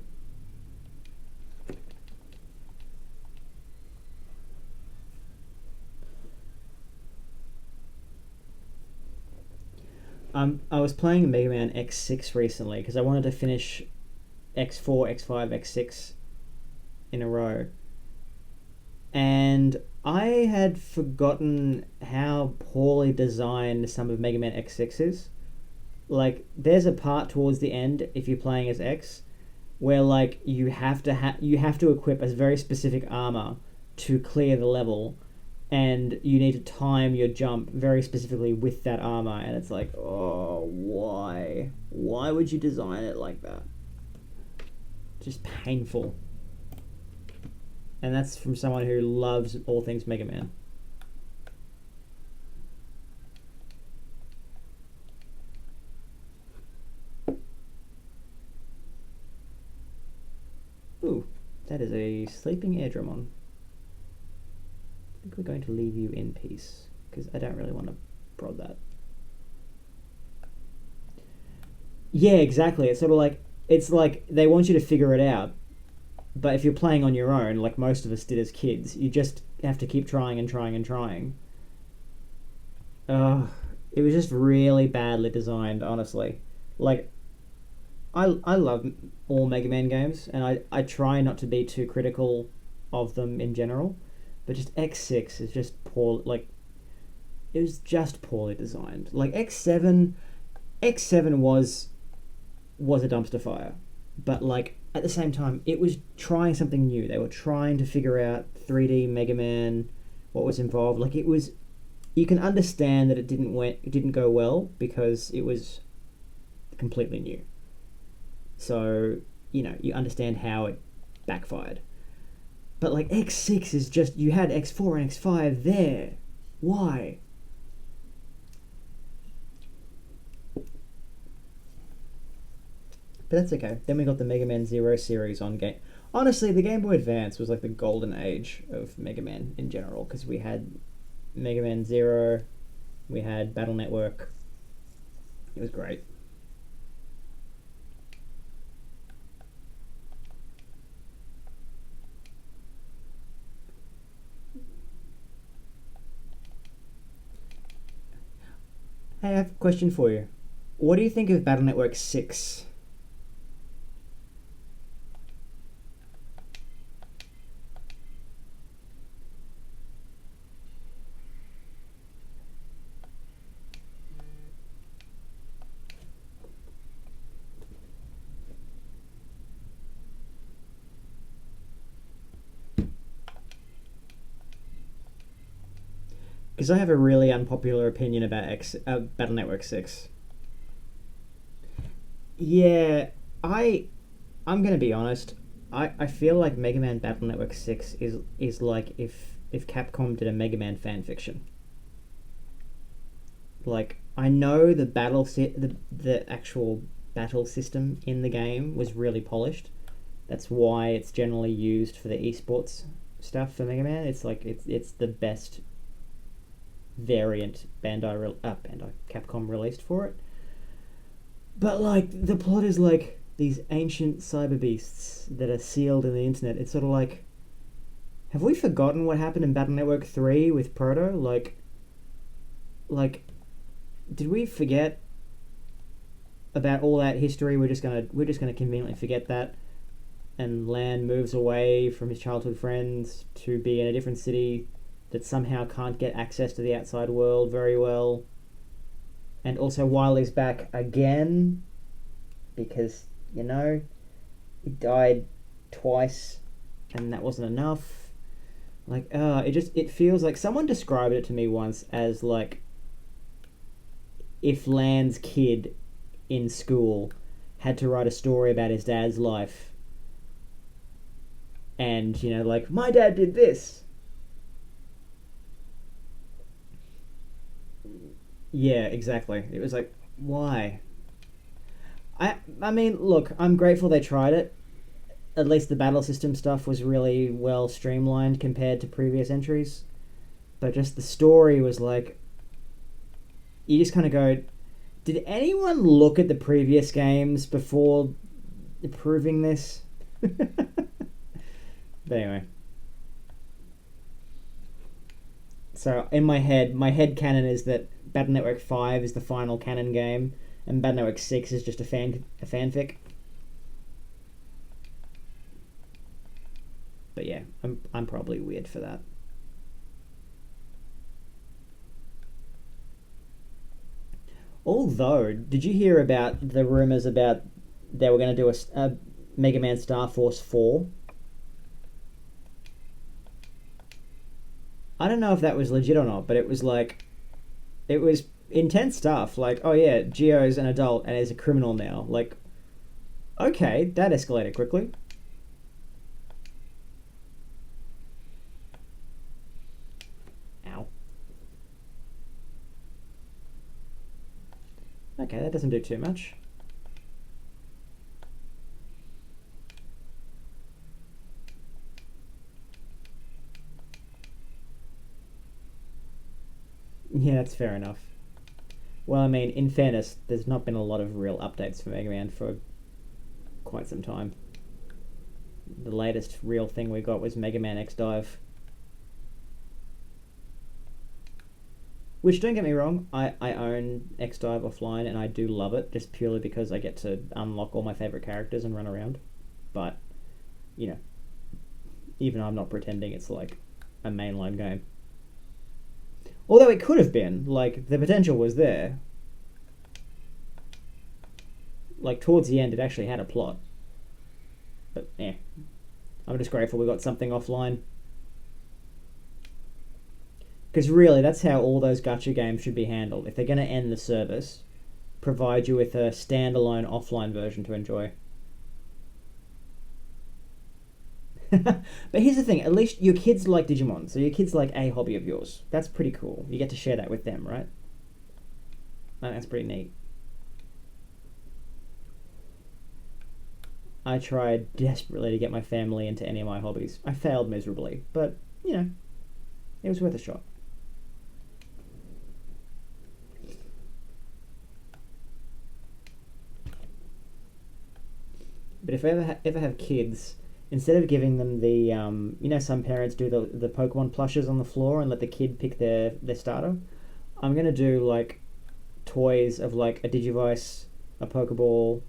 I was playing Mega Man X6 recently because I wanted to finish X4, X5, X6 in a row. And I had forgotten how poorly designed some of Mega Man X6 is. Like, there's a part towards the end, if you're playing as X, where like you have to equip a very specific armor to clear the level, and you need to time your jump very specifically with that armor, and it's like, oh, why would you design it like that? Just painful. And that's from someone who loves all things Mega Man. Ooh, that is a sleeping Airdramon. I think we're going to leave you in peace because I don't really want to prod that. Yeah, exactly. It's like they want you to figure it out, but if you're playing on your own, like most of us did as kids, you just have to keep trying and trying and trying. Ugh, it was just really badly designed, honestly. Like, I love all Mega Man games, and I try not to be too critical of them in general, but just X6 is just poor. Like, it was just poorly designed. Like X7 was a dumpster fire, but like at the same time, it was trying something new. They were trying to figure out 3D Mega Man, what was involved. Like, it was, you can understand that it didn't go well because it was completely new. So you understand how it backfired. But like X6 is just, you had X4 and X5 there. Why? But that's okay. Then we got the Mega Man Zero series on game. Honestly, the Game Boy Advance was like the golden age of Mega Man in general because we had Mega Man Zero, we had Battle Network. It was great. Hey, I have a question for you. What do you think of Battle Network 6? Because I have a really unpopular opinion about Battle Network 6. Yeah, I I'm gonna be honest. I feel like Mega Man Battle Network 6 is like if Capcom did a Mega Man fan fiction. Like, I know the actual battle system in the game was really polished. That's why it's generally used for the esports stuff for Mega Man. It's like it's the best variant Bandai Capcom released for it. But like the plot is like these ancient cyber beasts that are sealed in the internet. It's sort of like, have we forgotten what happened in Battle Network 3 with Proto? Like, did we forget about all that history? We're just gonna conveniently forget that, and Lan moves away from his childhood friends to be in a different city that somehow can't get access to the outside world very well. And also Wiley's back again because, he died twice and that wasn't enough. Like, it feels like someone described it to me once as like if Lan's kid in school had to write a story about his dad's life, and like, my dad did this. Yeah, exactly. It was like, why? I mean, look, I'm grateful they tried it. At least the battle system stuff was really well streamlined compared to previous entries. But just the story was like, you just kind of go, did anyone look at the previous games before approving this? But anyway, so in my head canon is that Battle Network 5 is the final canon game, and Battle Network 6 is just a fanfic. But yeah, I'm probably weird for that. Although, did you hear about the rumors about they were going to do a Mega Man Star Force 4? I don't know if that was legit or not, but it was like, it was intense stuff. Like, oh yeah, Geo's an adult and is a criminal now. Like, okay, that escalated quickly. Ow. Okay, that doesn't do too much. Yeah, that's fair enough. Well, I mean, in fairness, there's not been a lot of real updates for Mega Man for quite some time. The latest real thing we got was Mega Man X Dive. Which, don't get me wrong, I own X Dive offline and I do love it just purely because I get to unlock all my favourite characters and run around. But, you know, even I'm not pretending it's like a mainline game. Although it could have been, like, the potential was there. Like, towards the end, it actually had a plot. But, yeah, I'm just grateful we got something offline. Because really, that's how all those gacha games should be handled. If they're going to end the service, provide you with a standalone offline version to enjoy. But here's the thing, at least your kids like Digimon, so your kids like a hobby of yours. That's pretty cool. You get to share that with them, right? That's pretty neat. I tried desperately to get my family into any of my hobbies. I failed miserably, but, it was worth a shot. But if I ever have kids, instead of giving them the, some parents do the Pokemon plushes on the floor and let the kid pick their starter, I'm going to do, like, toys of, like, a Digivice, a Pokeball,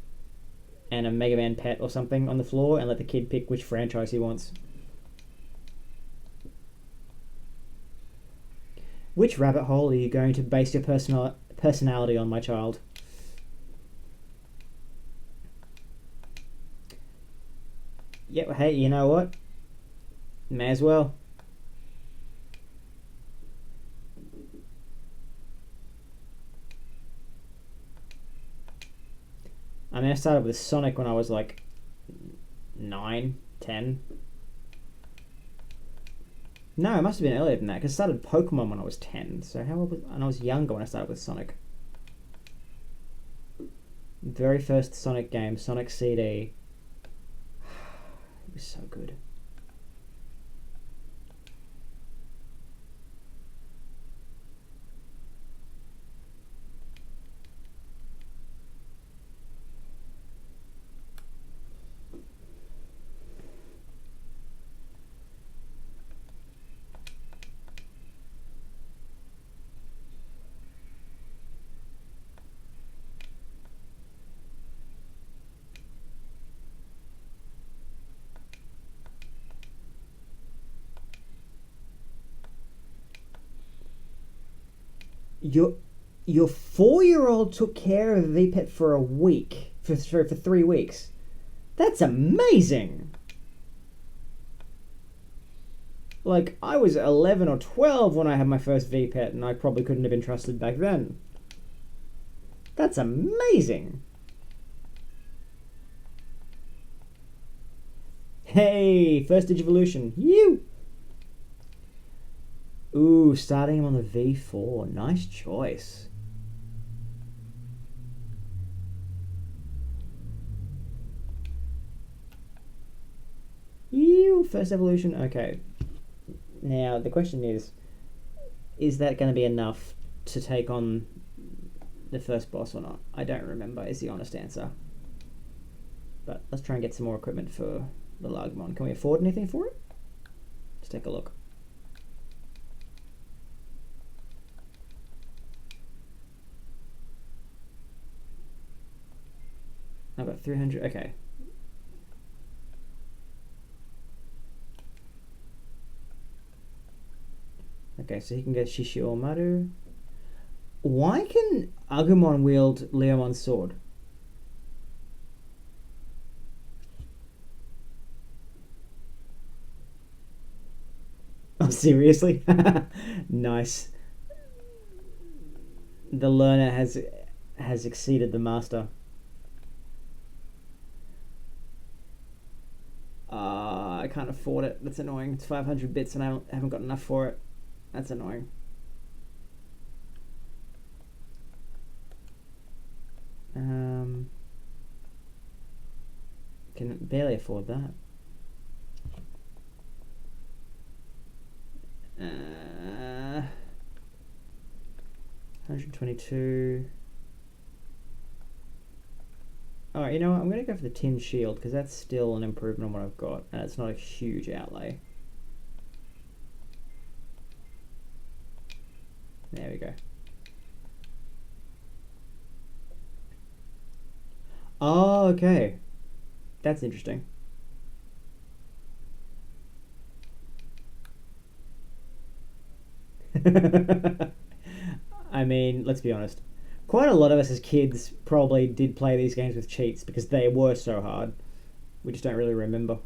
and a Mega Man pet or something on the floor and let the kid pick which franchise he wants. Which rabbit hole are you going to base your personality on, my child? Yeah, hey, you know what? May as well. I mean, I started with Sonic when I was like 9, 10. No, it must have been earlier than that because I started Pokemon when I was 10. So how old was, and I was younger when I started with Sonic. Very first Sonic game, Sonic CD. It was so good. Your your 4-year-old took care of a VPET for a week, for 3 weeks. That's amazing. Like, I was 11 or 12 when I had my first VPET, and I probably couldn't have been trusted back then. That's amazing. Hey, first Digivolution. You. Ooh, starting him on the V4. Nice choice. You, first evolution. Okay. Now, the question is that going to be enough to take on the first boss or not? I don't remember, is the honest answer. But let's try and get some more equipment for the Lagmon. Can we afford anything for it? Let's take a look. I've got 300. Okay. Okay, so he can get Shishio Maru. Why can Agumon wield Leomon's sword? Oh, seriously? Nice. The learner has exceeded the master. I can't afford it. That's annoying. It's 500 bits and I haven't got enough for it. That's annoying. Can barely afford that. 122. Alright, you know what? I'm going to go for the tin shield because that's still an improvement on what I've got, and it's not a huge outlay. There we go. Oh, okay. That's interesting. I mean, let's be honest. Quite a lot of us as kids probably did play these games with cheats because they were so hard. We just don't really remember.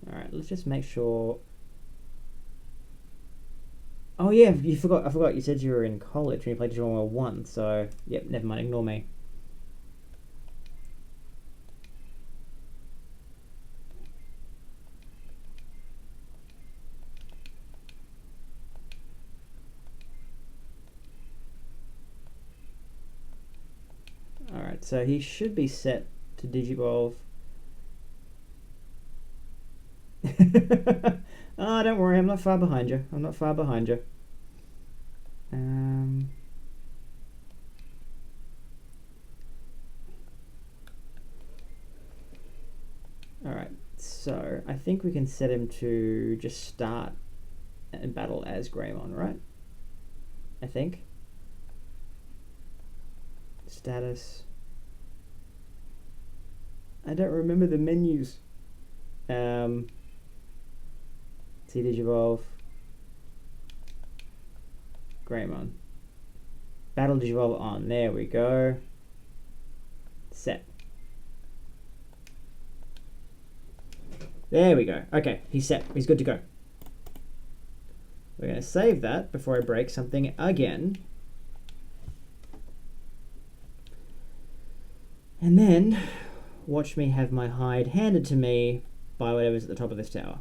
Alright, let's just make sure. Oh yeah, you forgot. I forgot. You said you were in college when you played Digimon World 1. So yep, never mind. Ignore me. All right, so he should be set to Digivolve. Oh, don't worry. I'm not far behind you. I'm not far behind you. Alright, so I think we can set him to just start and battle as Greymon, right? I think. Status. I don't remember the menus. See Digivolve. Greymon. Battle Digivolve on. There we go. Set. There we go. Okay, he's set. He's good to go. We're going to save that before I break something again. And then watch me have my hide handed to me by whatever's at the top of this tower.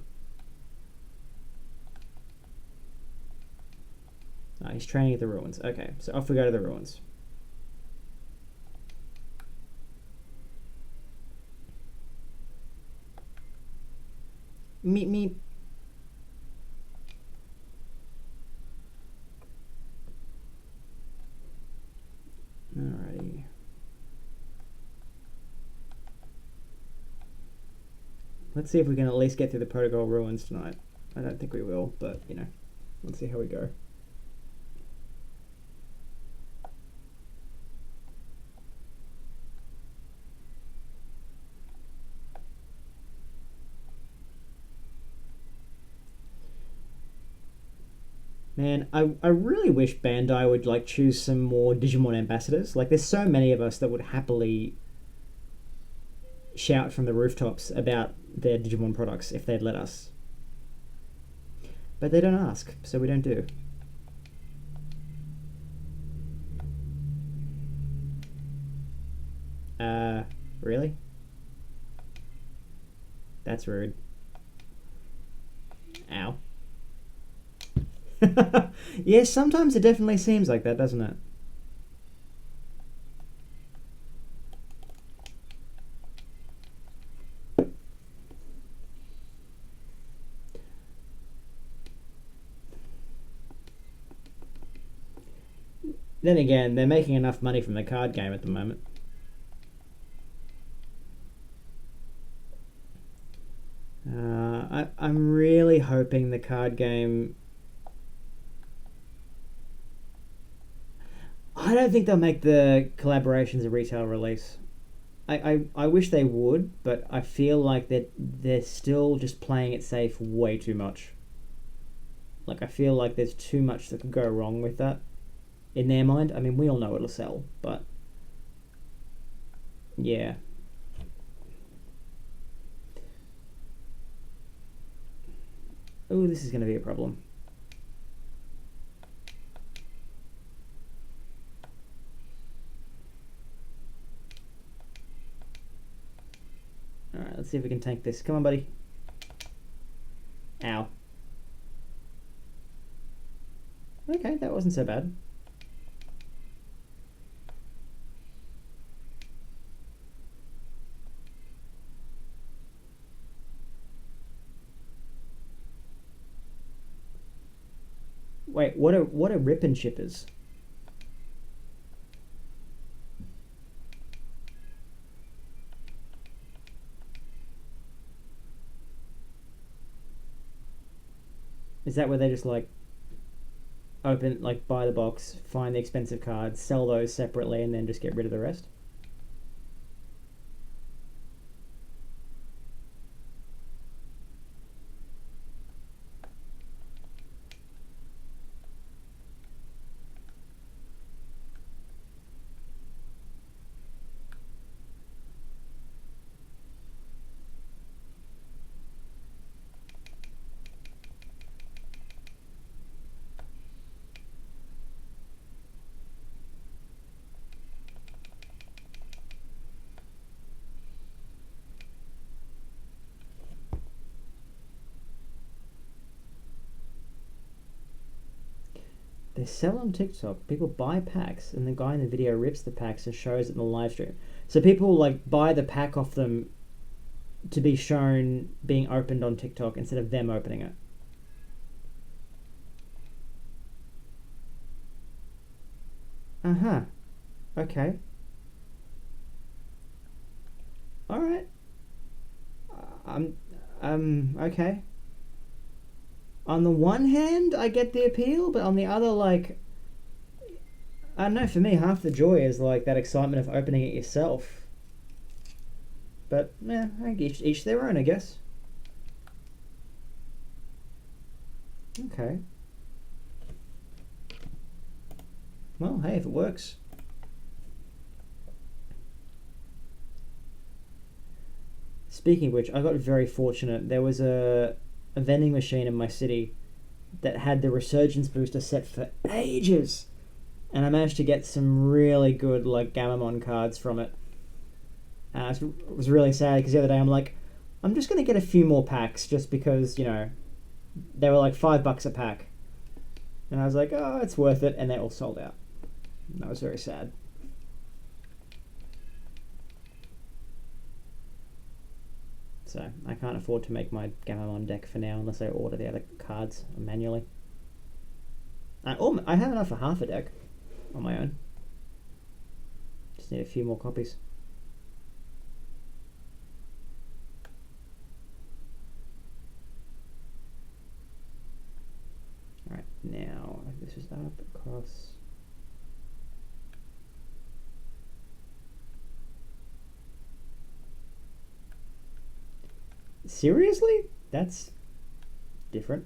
Oh, he's training at the ruins. Okay, so off we go to the ruins. Meep meep. Alrighty. Let's see if we can at least get through the protocol ruins tonight. I don't think we will, but you know, let's see how we go. Man, I really wish Bandai would like choose some more Digimon ambassadors. Like, there's so many of us that would happily shout from the rooftops about their Digimon products if they'd let us. But they don't ask, so we don't do. Uh, really? That's rude. Ow. Yeah, sometimes it definitely seems like that, doesn't it? Then again, they're making enough money from the card game at the moment. I'm really hoping the card game. I don't think they'll make the collaborations a retail release. I wish they would, but I feel like they're still just playing it safe way too much. Like, I feel like there's too much that could go wrong with that in their mind. I mean, we all know it'll sell, but yeah. Oh, this is going to be a problem. All right, let's see if we can tank this. Come on, buddy. Ow. Okay, that wasn't so bad. Wait, what are rip and chippers? Is that where they just like open, like, buy the box, find the expensive cards, sell those separately, and then just get rid of the rest? They sell on TikTok. People buy packs, and the guy in the video rips the packs and shows it in the live stream. So people like buy the pack off them to be shown being opened on TikTok instead of them opening it. Uh huh. Okay. All right. I'm. Okay. On the one hand, I get the appeal, but on the other, like, I don't know. For me, half the joy is like that excitement of opening it yourself. But yeah, each their own, I guess. Okay. Well, hey, if it works. Speaking of which, I got very fortunate. There was a vending machine in my city that had the Resurgence booster set for ages, and I managed to get some really good like Gamamon cards from it. It was really sad because the other day I'm like, I'm just gonna get a few more packs just because they were like $5 a pack, and I was like, oh, it's worth it, and they all sold out. And that was very sad. So I can't afford to make my Gamamon deck for now unless I order the other cards manually. I have enough for half a deck on my own. Just need a few more copies. Alright, now this is up across. Seriously? That's different.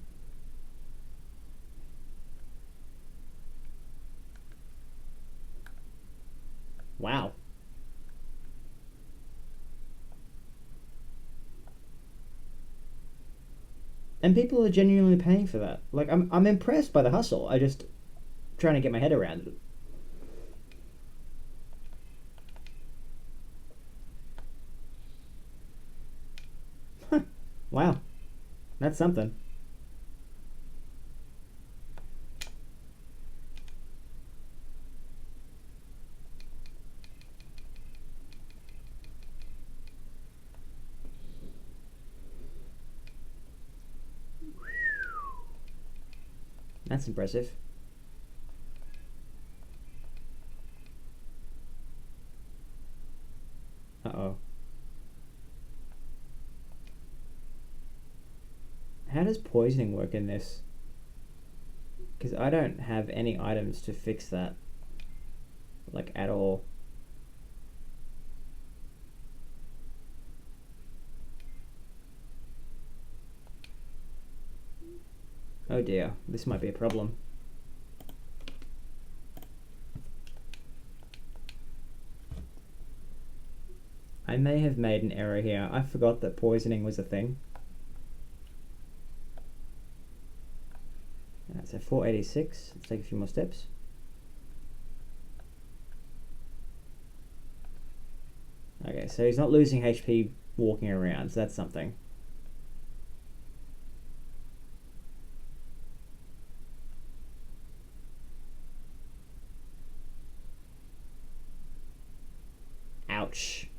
Wow. And people are genuinely paying for that. Like, I'm impressed by the hustle. I just trying to get my head around it. Wow, that's something. That's impressive. Uh oh. How does poisoning work in this? Because I don't have any items to fix that, like, at all. Oh dear, this might be a problem. I may have made an error here. I forgot that poisoning was a thing. So 486. Let's take a few more steps. Okay, so he's not losing HP walking around, so that's something. Ouch.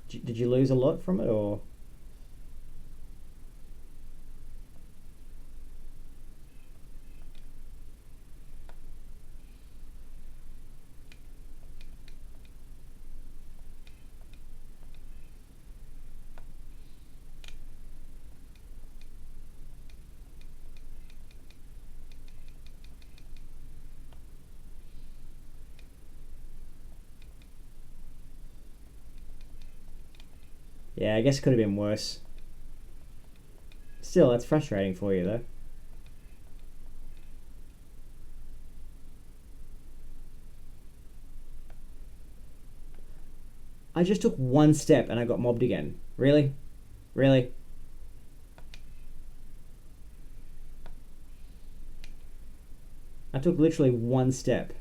Did you lose a lot from it, or? Yeah, I guess it could have been worse. Still, that's frustrating for you, though. I just took one step and I got mobbed again. Really? Really? I took literally one step.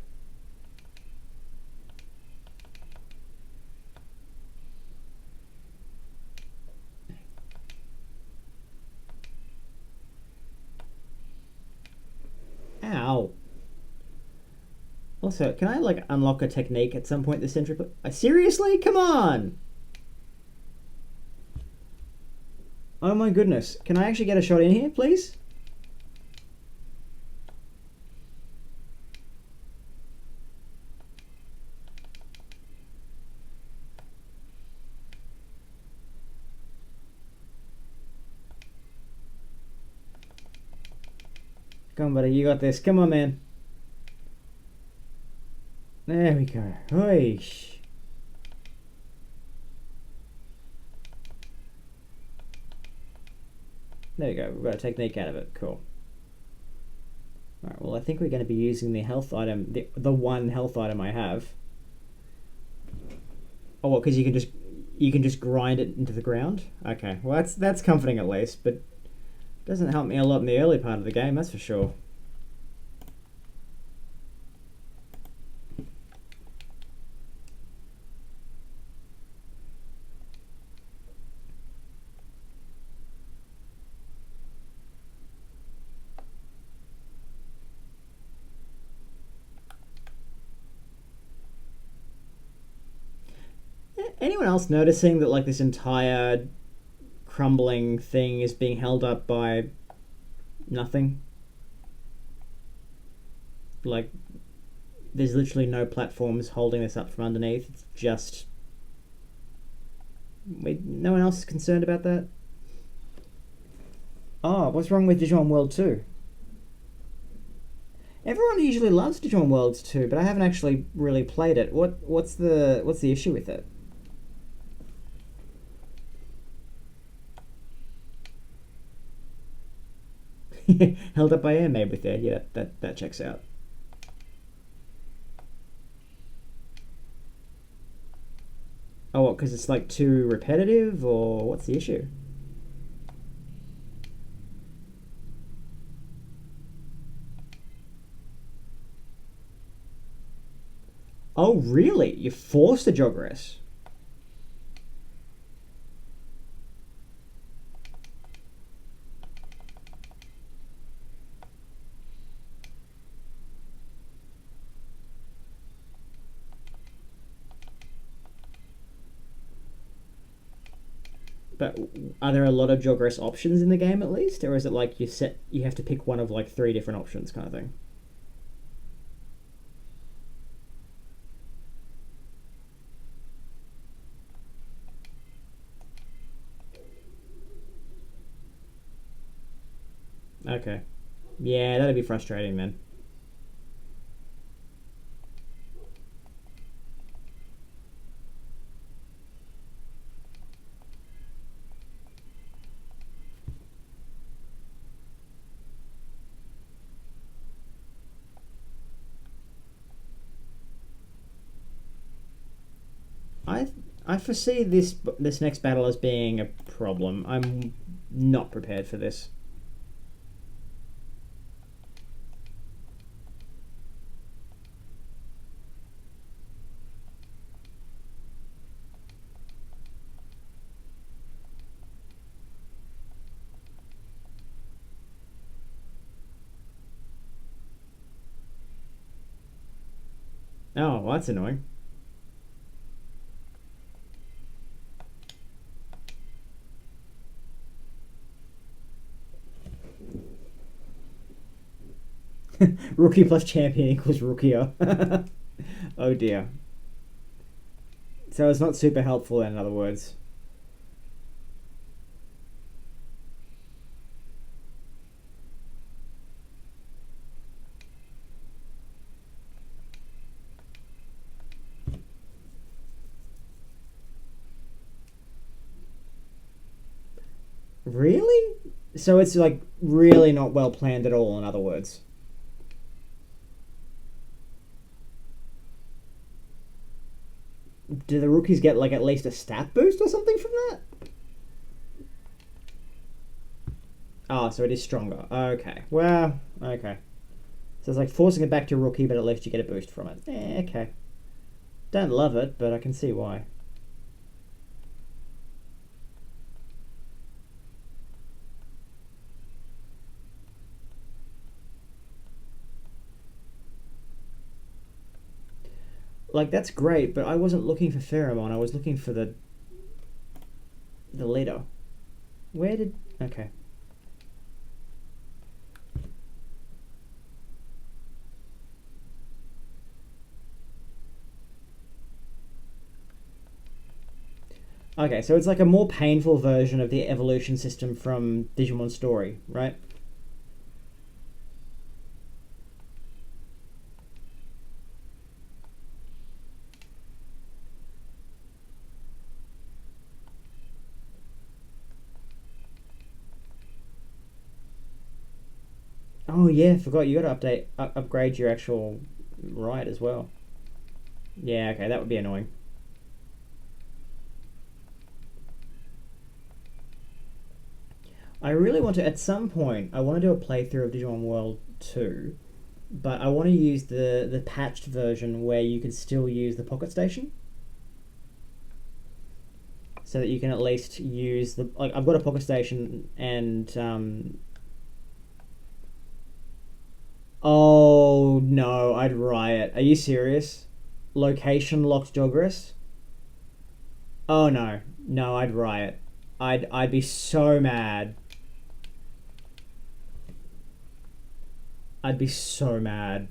Ow. Also, can I, like, unlock a technique at some point this entry? Seriously? Come on! Oh my goodness. Can I actually get a shot in here, please? Come on, buddy. You got this. Come on, man. There we go. Oish. There we go. We've got a technique out of it. Cool. Alright, well, I think we're going to be using the health item, the one health item I have. Oh, well, because you can just grind it into the ground. Okay, well that's comforting at least, but doesn't help me a lot in the early part of the game, that's for sure. Anyone else noticing that, like, this entire crumbling thing is being held up by nothing? Like, there's literally no platforms holding this up from underneath. It's just... Wait, no one else is concerned about that? Oh, what's wrong with Digimon World 2? Everyone usually loves Digimon World 2, but I haven't actually really played it. What's the issue with it? Held up by air, maybe there. Yeah, that checks out. Oh, what? Because it's like too repetitive, or what's the issue? Oh, really? You're forced to joggeress. But are there a lot of joggeress options in the game at least, or is it like you have to pick one of like three different options kind of thing? Okay. Yeah, that'd be frustrating, man. I I foresee this next battle as being a problem. I'm not prepared for this. Oh, well, that's annoying. Rookie plus champion equals rookier. Oh dear. So it's not super helpful in other words. Really? So it's like really not well planned at all, in other words. Do the rookies get like at least a stat boost or something from that? Oh, so it is stronger. Okay. Well, okay. So it's like forcing it back to rookie, but at least you get a boost from it. Okay. Don't love it, but I can see why. Like that's great, but I wasn't looking for pheromone. I was looking for the leader. Where did? Okay. Okay, so it's like a more painful version of the evolution system from Digimon Story, right? Oh yeah, forgot you got to upgrade your actual ride as well. Yeah, okay, that would be annoying. I really want to at some point. I want to do a playthrough of Digimon World 2, but I want to use the patched version where you can still use the pocket station, so that you can at least use the like I've got a pocket station and oh no, I'd riot. Are you serious? Location locked Jogris? Oh no. No, I'd riot. I'd be so mad. I'd be so mad.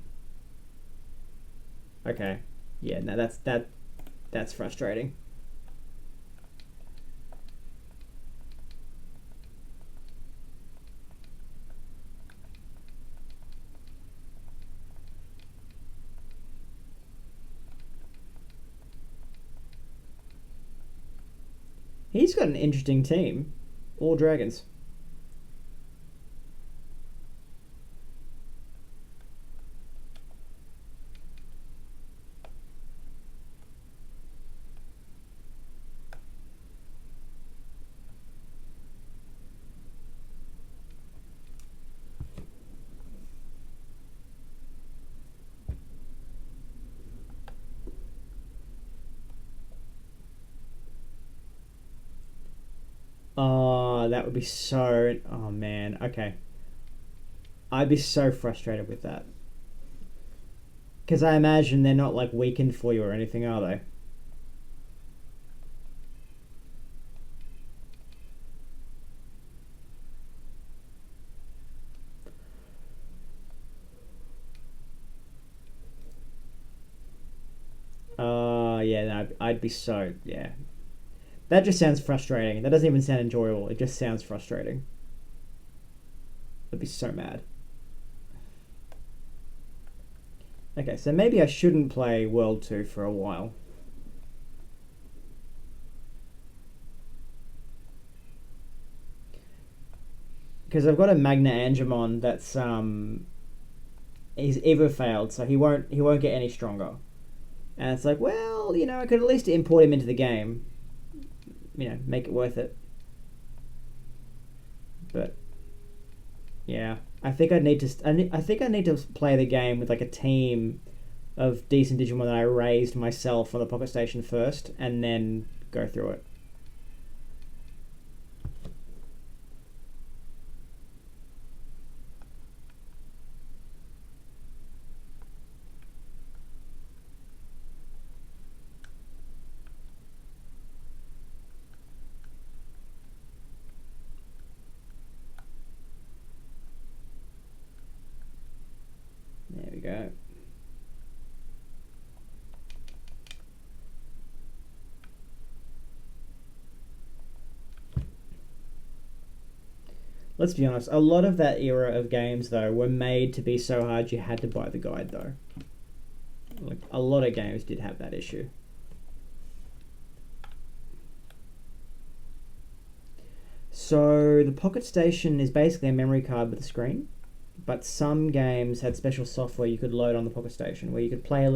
Okay. Yeah, no, that's frustrating. He's got an interesting team. All dragons. Oh, that would be so. Oh man. Okay. I'd be so frustrated with that. Because I imagine they're not like weakened for you or anything, are they? Yeah, no, I'd be so. Yeah. That just sounds frustrating. That doesn't even sound enjoyable. It just sounds frustrating. I'd be so mad. Okay, so maybe I shouldn't play World 2 for a while. Because I've got a Magna Angemon that's he's ever failed, so he won't get any stronger. And it's like, well, I could at least import him into the game, make it worth it. But yeah, I think I need to. I think I need to play the game with like a team of decent Digimon that I raised myself on the Pocket Station first, and then go through it. There we go. Let's be honest, a lot of that era of games, though, were made to be so hard you had to buy the guide, though. Like, a lot of games did have that issue. So, the Pocket Station is basically a memory card with a screen, but some games had special software you could load on the Pocket Station where you could play a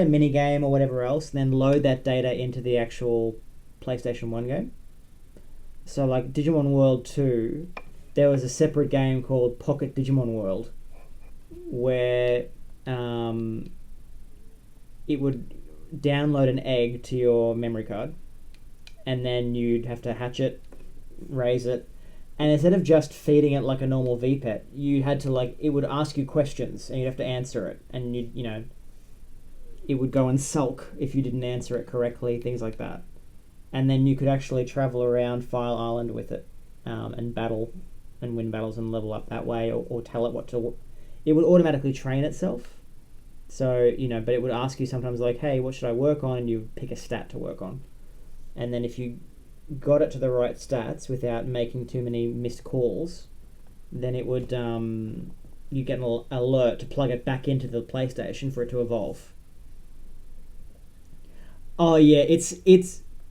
mini game or whatever else, then load that data into the actual PlayStation 1 game. So, like Digimon World 2, there was a separate game called Pocket Digimon World where it would download an egg to your memory card, and then you'd have to hatch it, raise it, and instead of just feeding it like a normal VPET, you had to it would ask you questions and you'd have to answer it, and it would go and sulk if you didn't answer it correctly, things like that. And then you could actually travel around File Island with it, and battle and win battles and level up that way, or tell it what to. It would automatically train itself. So, but it would ask you sometimes like, hey, what should I work on? And you pick a stat to work on. And then if you got it to the right stats without making too many missed calls, then it would you get an alert to plug it back into the PlayStation for it to evolve. Oh yeah, it's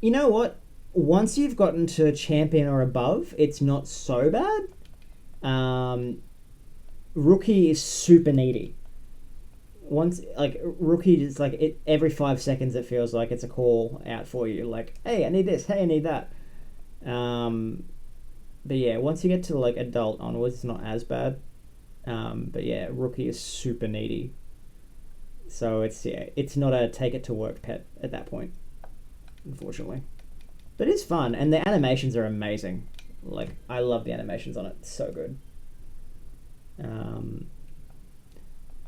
you know what? Once you've gotten to champion or above, it's not so bad. Rookie is super needy. Once Rookie is every 5 seconds it feels like it's a call out for you. Like, hey, I need this. Hey, I need that. But yeah, once you get to adult onwards, it's not as bad. But yeah, Rookie is super needy. So it's not a take it to work pet at that point, unfortunately. But it's fun, and the animations are amazing. I love the animations on it. It's so good.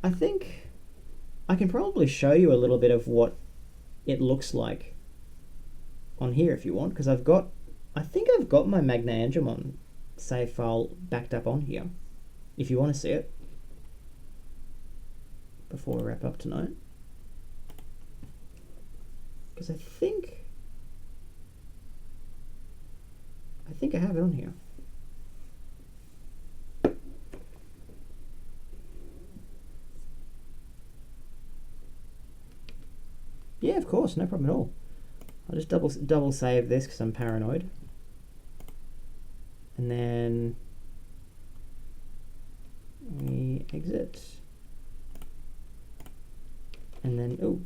I think I can probably show you a little bit of what it looks like on here if you want, because I think I've got my Magna Angemon save file backed up on here, if you want to see it, before we wrap up tonight. Because I think I have it on here. Yeah, of course, no problem at all. I'll just double save this because I'm paranoid. And then we exit. And then, oh,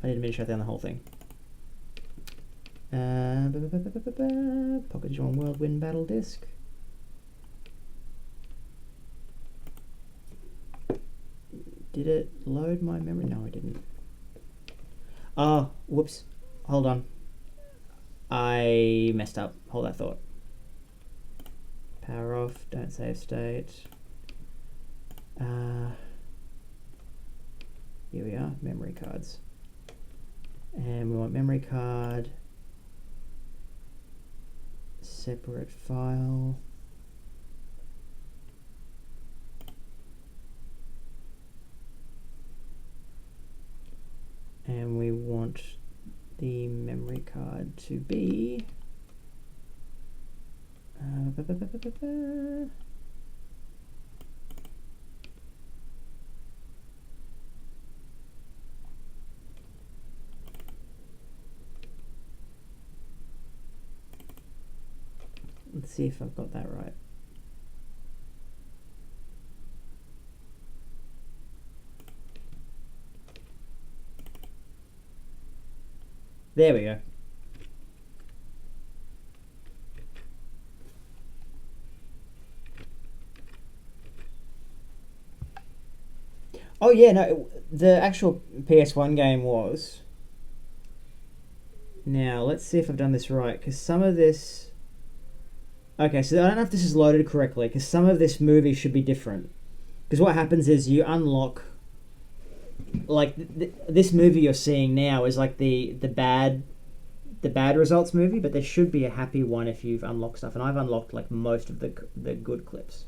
I didn't mean to shut down the whole thing. Pocket Digimon World Win Battle Disc. Did it load my memory? No, it didn't. Oh, whoops. Hold on. I messed up. Hold that thought. Power off. Don't save state. Here we are. Memory cards. And we want memory card. Separate file. And we want the memory card to be let's see if I've got that right. There we go. Oh yeah, no, the actual PS1 game was. Now, let's see if I've done this right, because some of this... Okay, so I don't know if this is loaded correctly, because some of this movie should be different. Because what happens is you unlock... Like, this movie you're seeing now is like the bad results movie, but there should be a happy one if you've unlocked stuff. And I've unlocked, like, most of the good clips.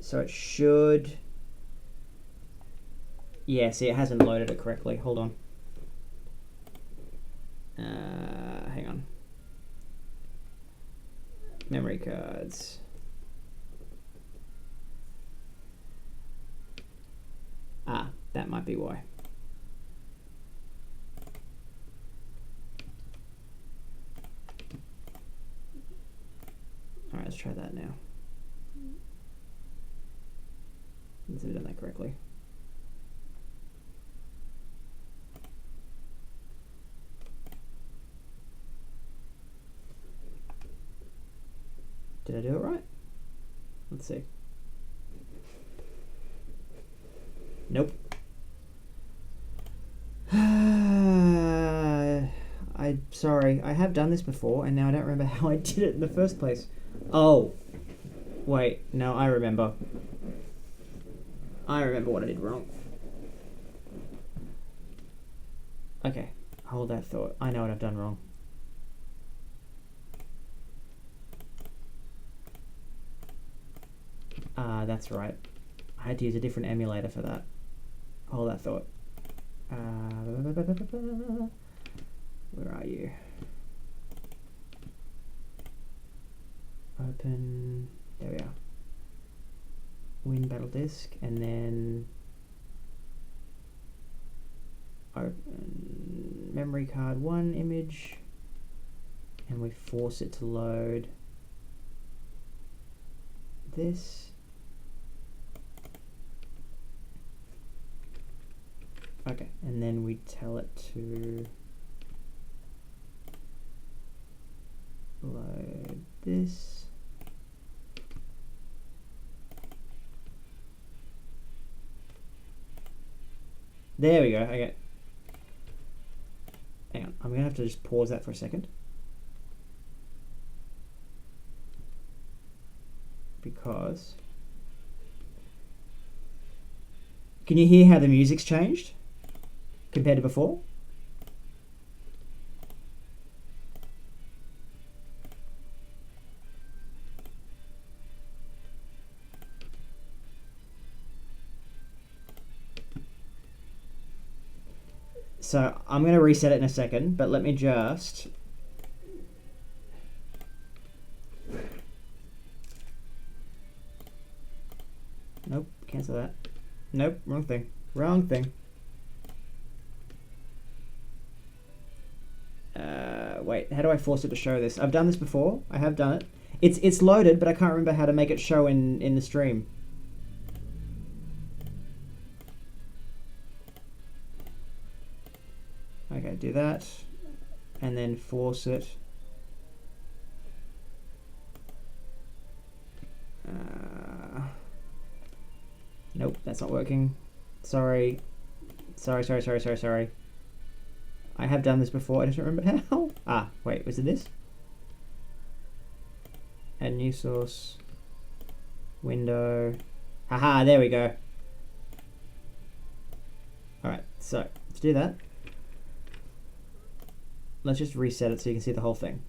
So it should... Yeah, see, it hasn't loaded it correctly. Hold on. Hang on. Memory cards. Ah, that might be why. Alright, let's try that now. Let's see if I've done that correctly. Did I do it right? Let's see. Nope. I'm sorry. I have done this before, and now I don't remember how I did it in the first place. Oh. Wait. No, I remember. I remember what I did wrong. Okay. Hold that thought. I know what I've done wrong. That's right. I had to use a different emulator for that. Hold that thought. Where are you? Open. There we are. Win battle disk, and then open memory card 1 image, and we force it to load this. Okay, and then we tell it to load this. There we go. Okay. Hang on, I'm gonna have to just pause that for a second. Because... Can you hear how the music's changed compared to before? So I'm going to reset it in a second, but let me just... Nope, cancel that. Nope, wrong thing. Wrong thing. Wait, how do I force it to show this? I've done this before. I have done it. It's loaded, but I can't remember how to make it show in the stream. Okay, do that. And then force it. Nope, that's not working. Sorry. Sorry. I have done this before, I just don't remember how. Ah, wait, was it this? Add new source. Window. Haha, there we go. Alright, so to do that, let's just reset it so you can see the whole thing.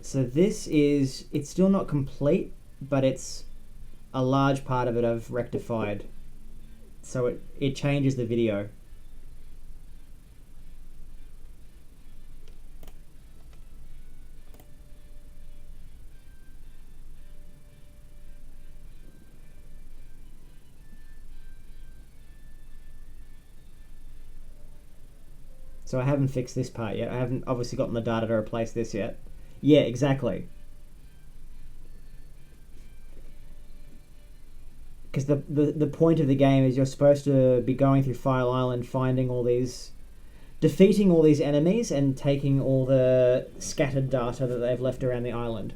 So this is, it's still not complete, but it's a large part of it I've rectified. So it changes the video. So I haven't fixed this part yet. I haven't obviously gotten the data to replace this yet. Yeah, exactly. Because the point of the game is you're supposed to be going through File Island, finding all these, defeating all these enemies and taking all the scattered data that they've left around the island.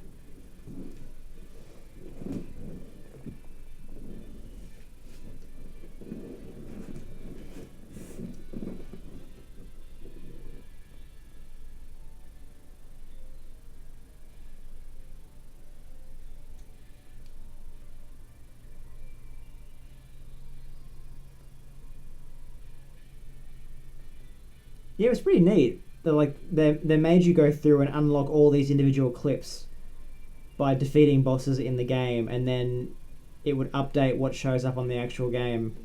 Yeah, it was pretty neat. They made you go through and unlock all these individual clips by defeating bosses in the game, and then it would update what shows up on the actual game.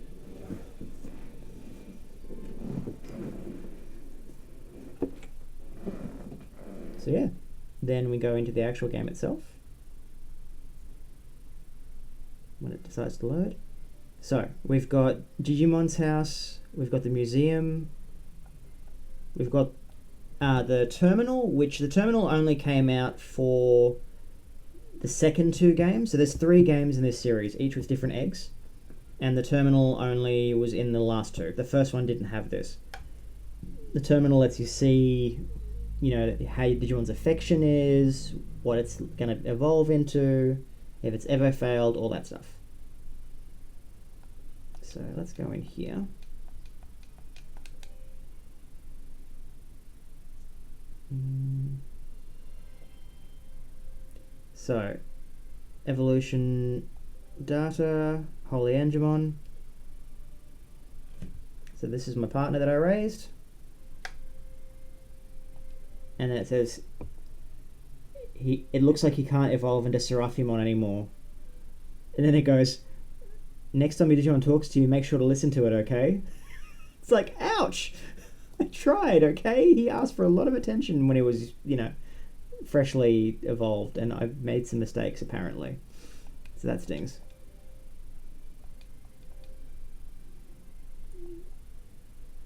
So yeah, then we go into the actual game itself when it decides to load. So we've got Digimon's house, we've got the museum, we've got the terminal, which the terminal only came out for the second two games. So there's 3 games in this series, each with different eggs, and the terminal only was in the last 2. The first one didn't have this. The terminal lets you see, you know, how Digimon's affection is, what it's going to evolve into, if it's ever failed, all that stuff. So let's go in here. So, evolution data, Holy Angemon. So this is my partner that I raised. And then it says, it looks like he can't evolve into Seraphimon anymore. And then it goes, next time your Digimon talks to you, make sure to listen to it, okay? It's like, ouch! I tried, okay? He asked for a lot of attention when he was, you know, freshly evolved, and I've made some mistakes, apparently. So that stings.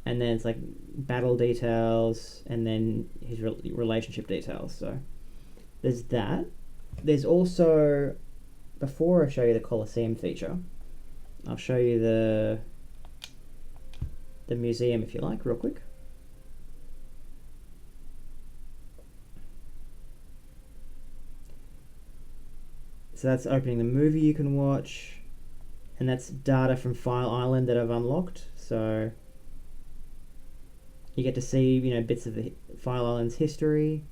And then it's like battle details, and then his relationship details. So there's that. There's also, before I show you the Colosseum feature, I'll show you the museum if you like, real quick. So that's opening the movie you can watch, and that's data from File Island that I've unlocked. So you get to see, you know, bits of the File Island's history.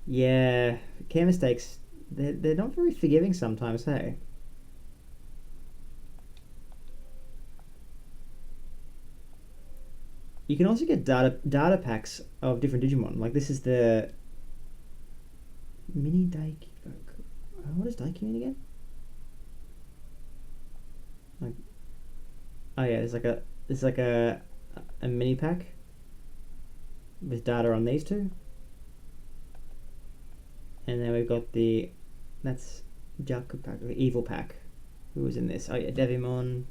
Yeah, care mistakes, they're not very forgiving sometimes, hey? You can also get data packs of different Digimon. Like this is the mini Daiki. What does Daiki mean again? Like, oh yeah, there's like a mini pack with data on these two. And then we've got that's Jaku pack, the evil pack. Who was in this? Oh yeah, Devimon.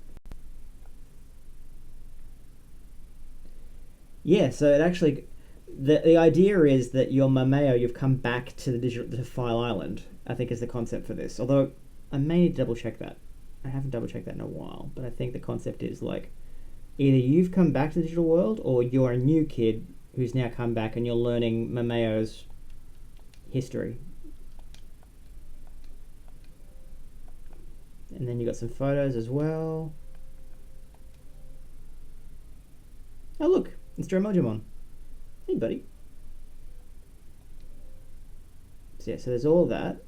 Yeah, so it actually the idea is that your Mameo, you've come back to the digital to File Island. I think is the concept for this. Although I may need to double check that. I haven't double checked that in a while, but I think the concept is like either you've come back to the digital world or you're a new kid who's now come back and you're learning Mameo's history. And then you got some photos as well. Oh look, it's Dromojimon. Hey buddy. So yeah, so there's all of that.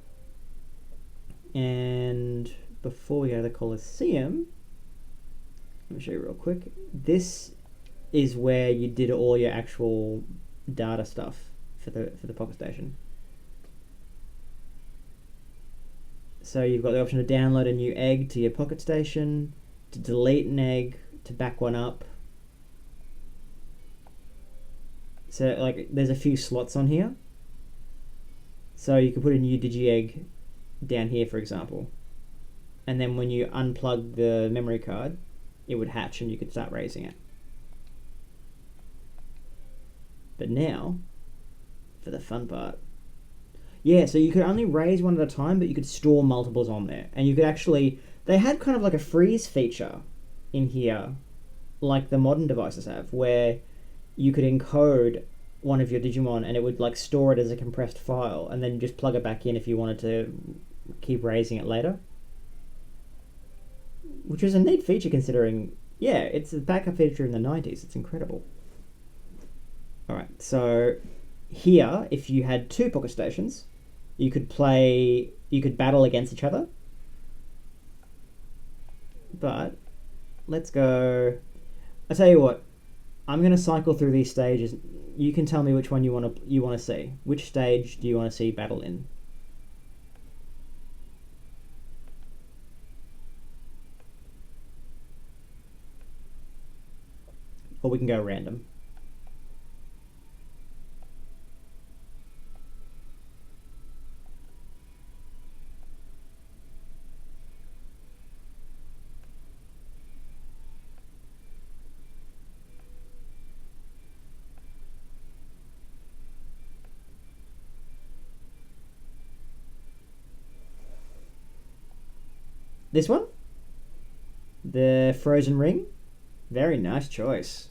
And before we go to the Colosseum, let me show you real quick. This is where you did all your actual data stuff for the Pocket Station. So you've got the option to download a new egg to your Pocket Station, to delete an egg, to back one up. So like there's a few slots on here. So you can put a new Digi-Egg down here, for example. And then when you unplug the memory card, it would hatch and you could start raising it. But now, for the fun part. Yeah, so you could only raise one at a time, but you could store multiples on there. And you could actually... They had kind of like a freeze feature in here, like the modern devices have, where you could encode one of your Digimon and it would like store it as a compressed file and then just plug it back in if you wanted to keep raising it later. Which is a neat feature considering, yeah, it's a backup feature in the 90s. It's incredible. Alright, so here, if you had two Pocket Stations, you could battle against each other. But let's go... I'll tell you what, I'm going to cycle through these stages. You can tell me which one you want to see. Which stage do you want to see battle in? Or we can go random. This one? The Frozen Ring? Very nice choice.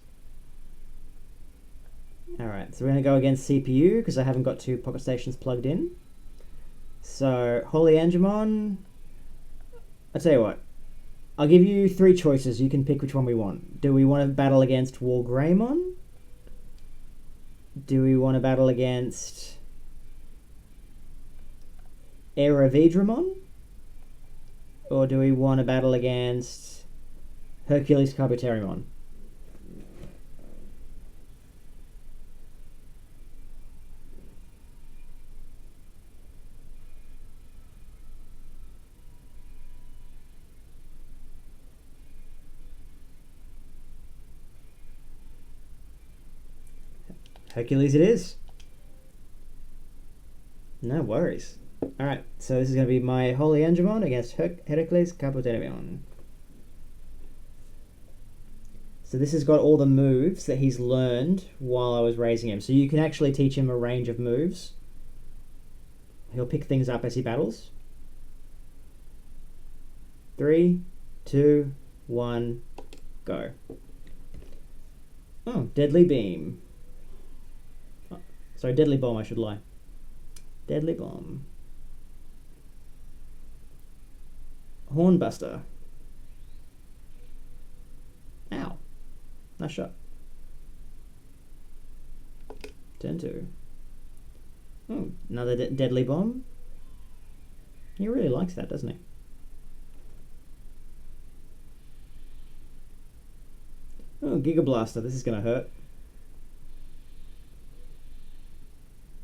Alright, so we're going to go against CPU because I haven't got two Pocket Stations plugged in. So, Holy Angemon... I'll tell you what. I'll give you three choices. You can pick which one we want. Do we want to battle against Wargreymon? Do we want to battle against... Aerovedramon? Or do we want to battle against Hercules Carbuterimon? Hercules it is. No worries. Alright, so this is going to be my Holy Angemon against Hercules Carbuterimon. So this has got all the moves that he's learned while I was raising him. So you can actually teach him a range of moves. He'll pick things up as he battles. 3, 2, 1, go. Oh, Deadly Beam. Oh, sorry, Deadly Bomb, I should lie. Deadly Bomb. Hornbuster. Ow. Nice shot. Turn 2. Oh, another Deadly Bomb. He really likes that, doesn't he? Oh, Giga Blaster. This is going to hurt.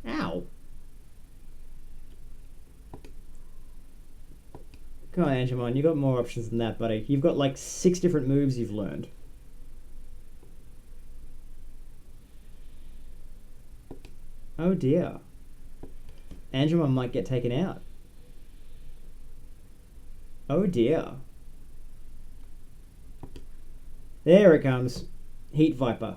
Ow. Come on, Angemon. You've got more options than that, buddy. You've got like 6 different moves you've learned. Oh dear. Angemon might get taken out. Oh dear. There it comes. Heat Viper.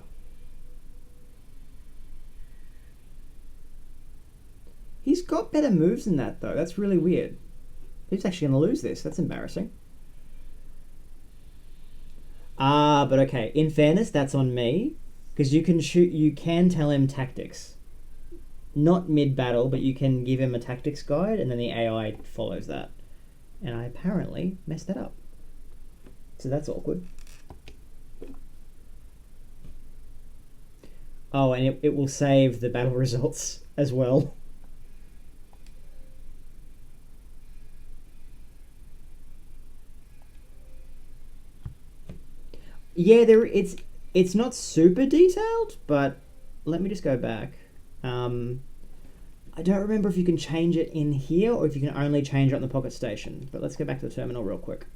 He's got better moves than that, though. That's really weird. He's actually going to lose this. That's embarrassing. Ah, but okay. In fairness, that's on me because you can shoot. You can tell him tactics, not mid battle, but you can give him a tactics guide, and then the AI follows that. And I apparently messed that up, so that's awkward. Oh, and it will save the battle results as well. Yeah, it's not super detailed, but let me just go back. Um, I don't remember if you can change it in here or if you can only change it on the Pocket Station. But let's go back to the terminal real quick.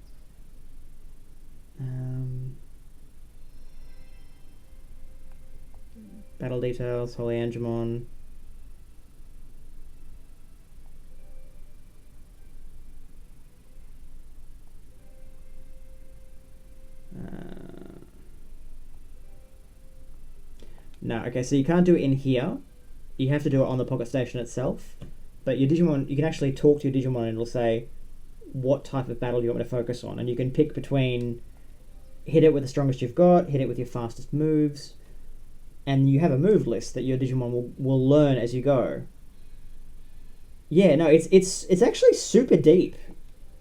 Battle details, Holy Angemon. No, okay, so you can't do it in here. You have to do it on the Pocket Station itself. But your Digimon, you can actually talk to your Digimon and it'll say what type of battle you want me to focus on. And you can pick between hit it with the strongest you've got, hit it with your fastest moves, and you have a move list that your Digimon will learn as you go. Yeah, no, it's actually super deep,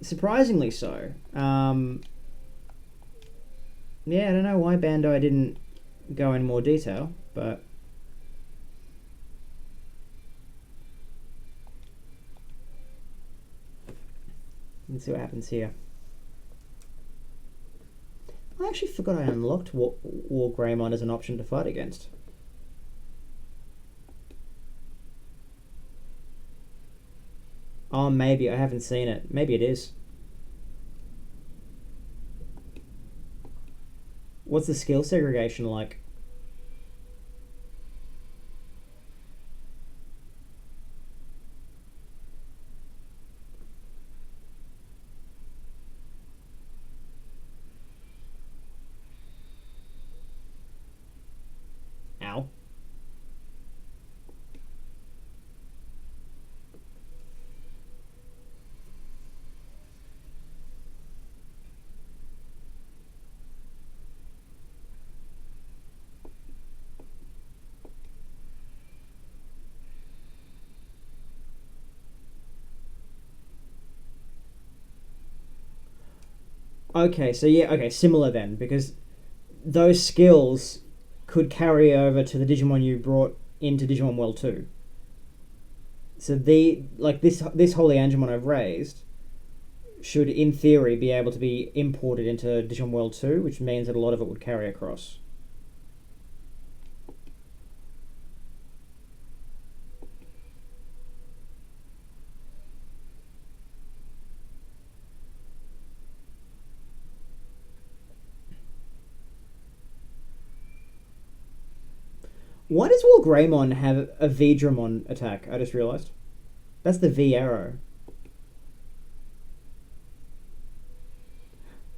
surprisingly so. Yeah, I don't know why Bandai didn't go in more detail, but let's see what happens here. I actually forgot I unlocked War Greymon as an option to fight against. Oh, maybe. I haven't seen it. Maybe it is. What's the skill segregation like? Ow. Okay, so yeah, okay, similar then, because those skills could carry over to the Digimon you brought into Digimon World 2. So the like this Holy Angemon I've raised should in theory be able to be imported into Digimon World 2, which means that a lot of it would carry across. Why does War Greymon have a Vidramon attack? I just realised. That's the V arrow.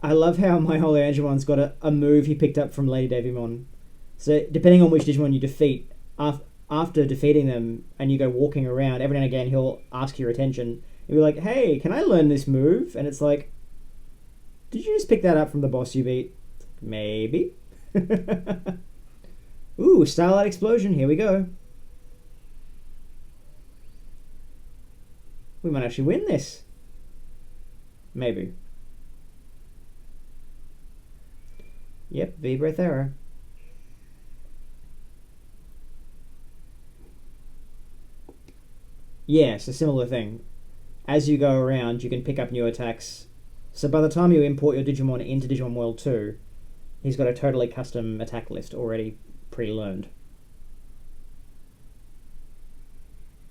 I love how my Holy Angemon's got a move he picked up from Lady Devimon. So depending on which Digimon you defeat, after defeating them and you go walking around, every now and again he'll ask your attention. He'll be like, "Hey, can I learn this move?" And it's like, "Did you just pick that up from the boss you beat?" Maybe. Ooh, Starlight Explosion. Here we go. We might actually win this. Maybe. Yep, V-Breath Arrow. Yeah, it's a similar thing. As you go around, you can pick up new attacks. So by the time you import your Digimon into Digimon World 2, he's got a totally custom attack list already pre-learned.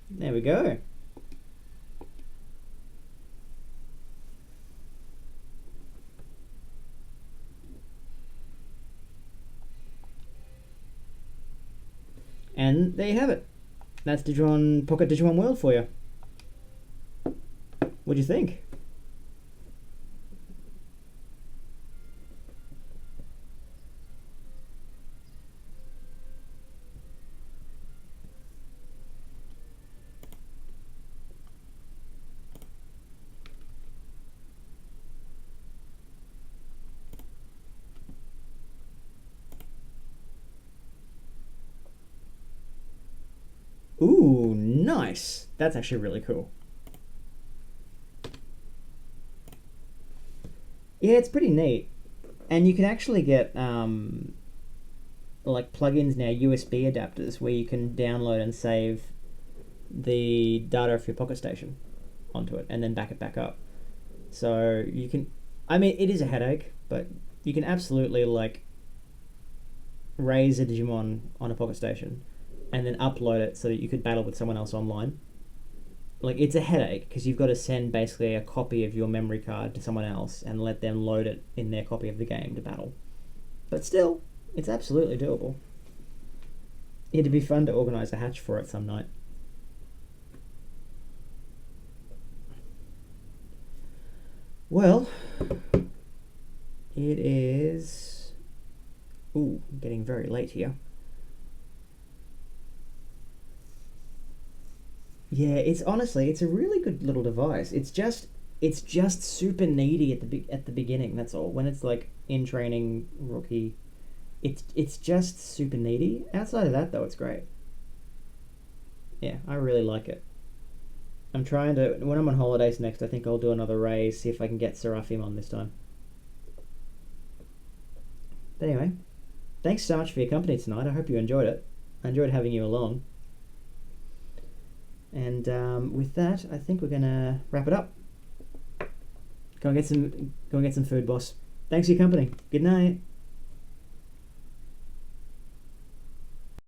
There we go. And there you have it. That's Digimon Pocket Digimon World for you. What do you think? Ooh, nice. That's actually really cool. Yeah, it's pretty neat. And you can actually get like plugins now, USB adapters, where you can download and save the data of your Pocket Station onto it and then back it back up. So you can, I mean, it is a headache, but you can absolutely like raise a Digimon on a Pocket Station and then upload it so that you could battle with someone else online. Like, it's a headache because you've got to send basically a copy of your memory card to someone else and let them load it in their copy of the game to battle. But still, it's absolutely doable. It'd be fun to organise a hatch for it some night. Well, it is... Ooh, getting very late here. Yeah, it's honestly, it's a really good little device. It's just super needy at the beginning. That's all. When it's like in training rookie, it's just super needy. Outside of that, though, it's great. Yeah, I really like it. I'm trying to when I'm on holidays next. I think I'll do another raise, see if I can get Seraphim on this time. But anyway, thanks so much for your company tonight. I hope you enjoyed it. I enjoyed having you along. And with that, I think we're gonna wrap it up. Go and get some food, boss. Thanks for your company. Good night.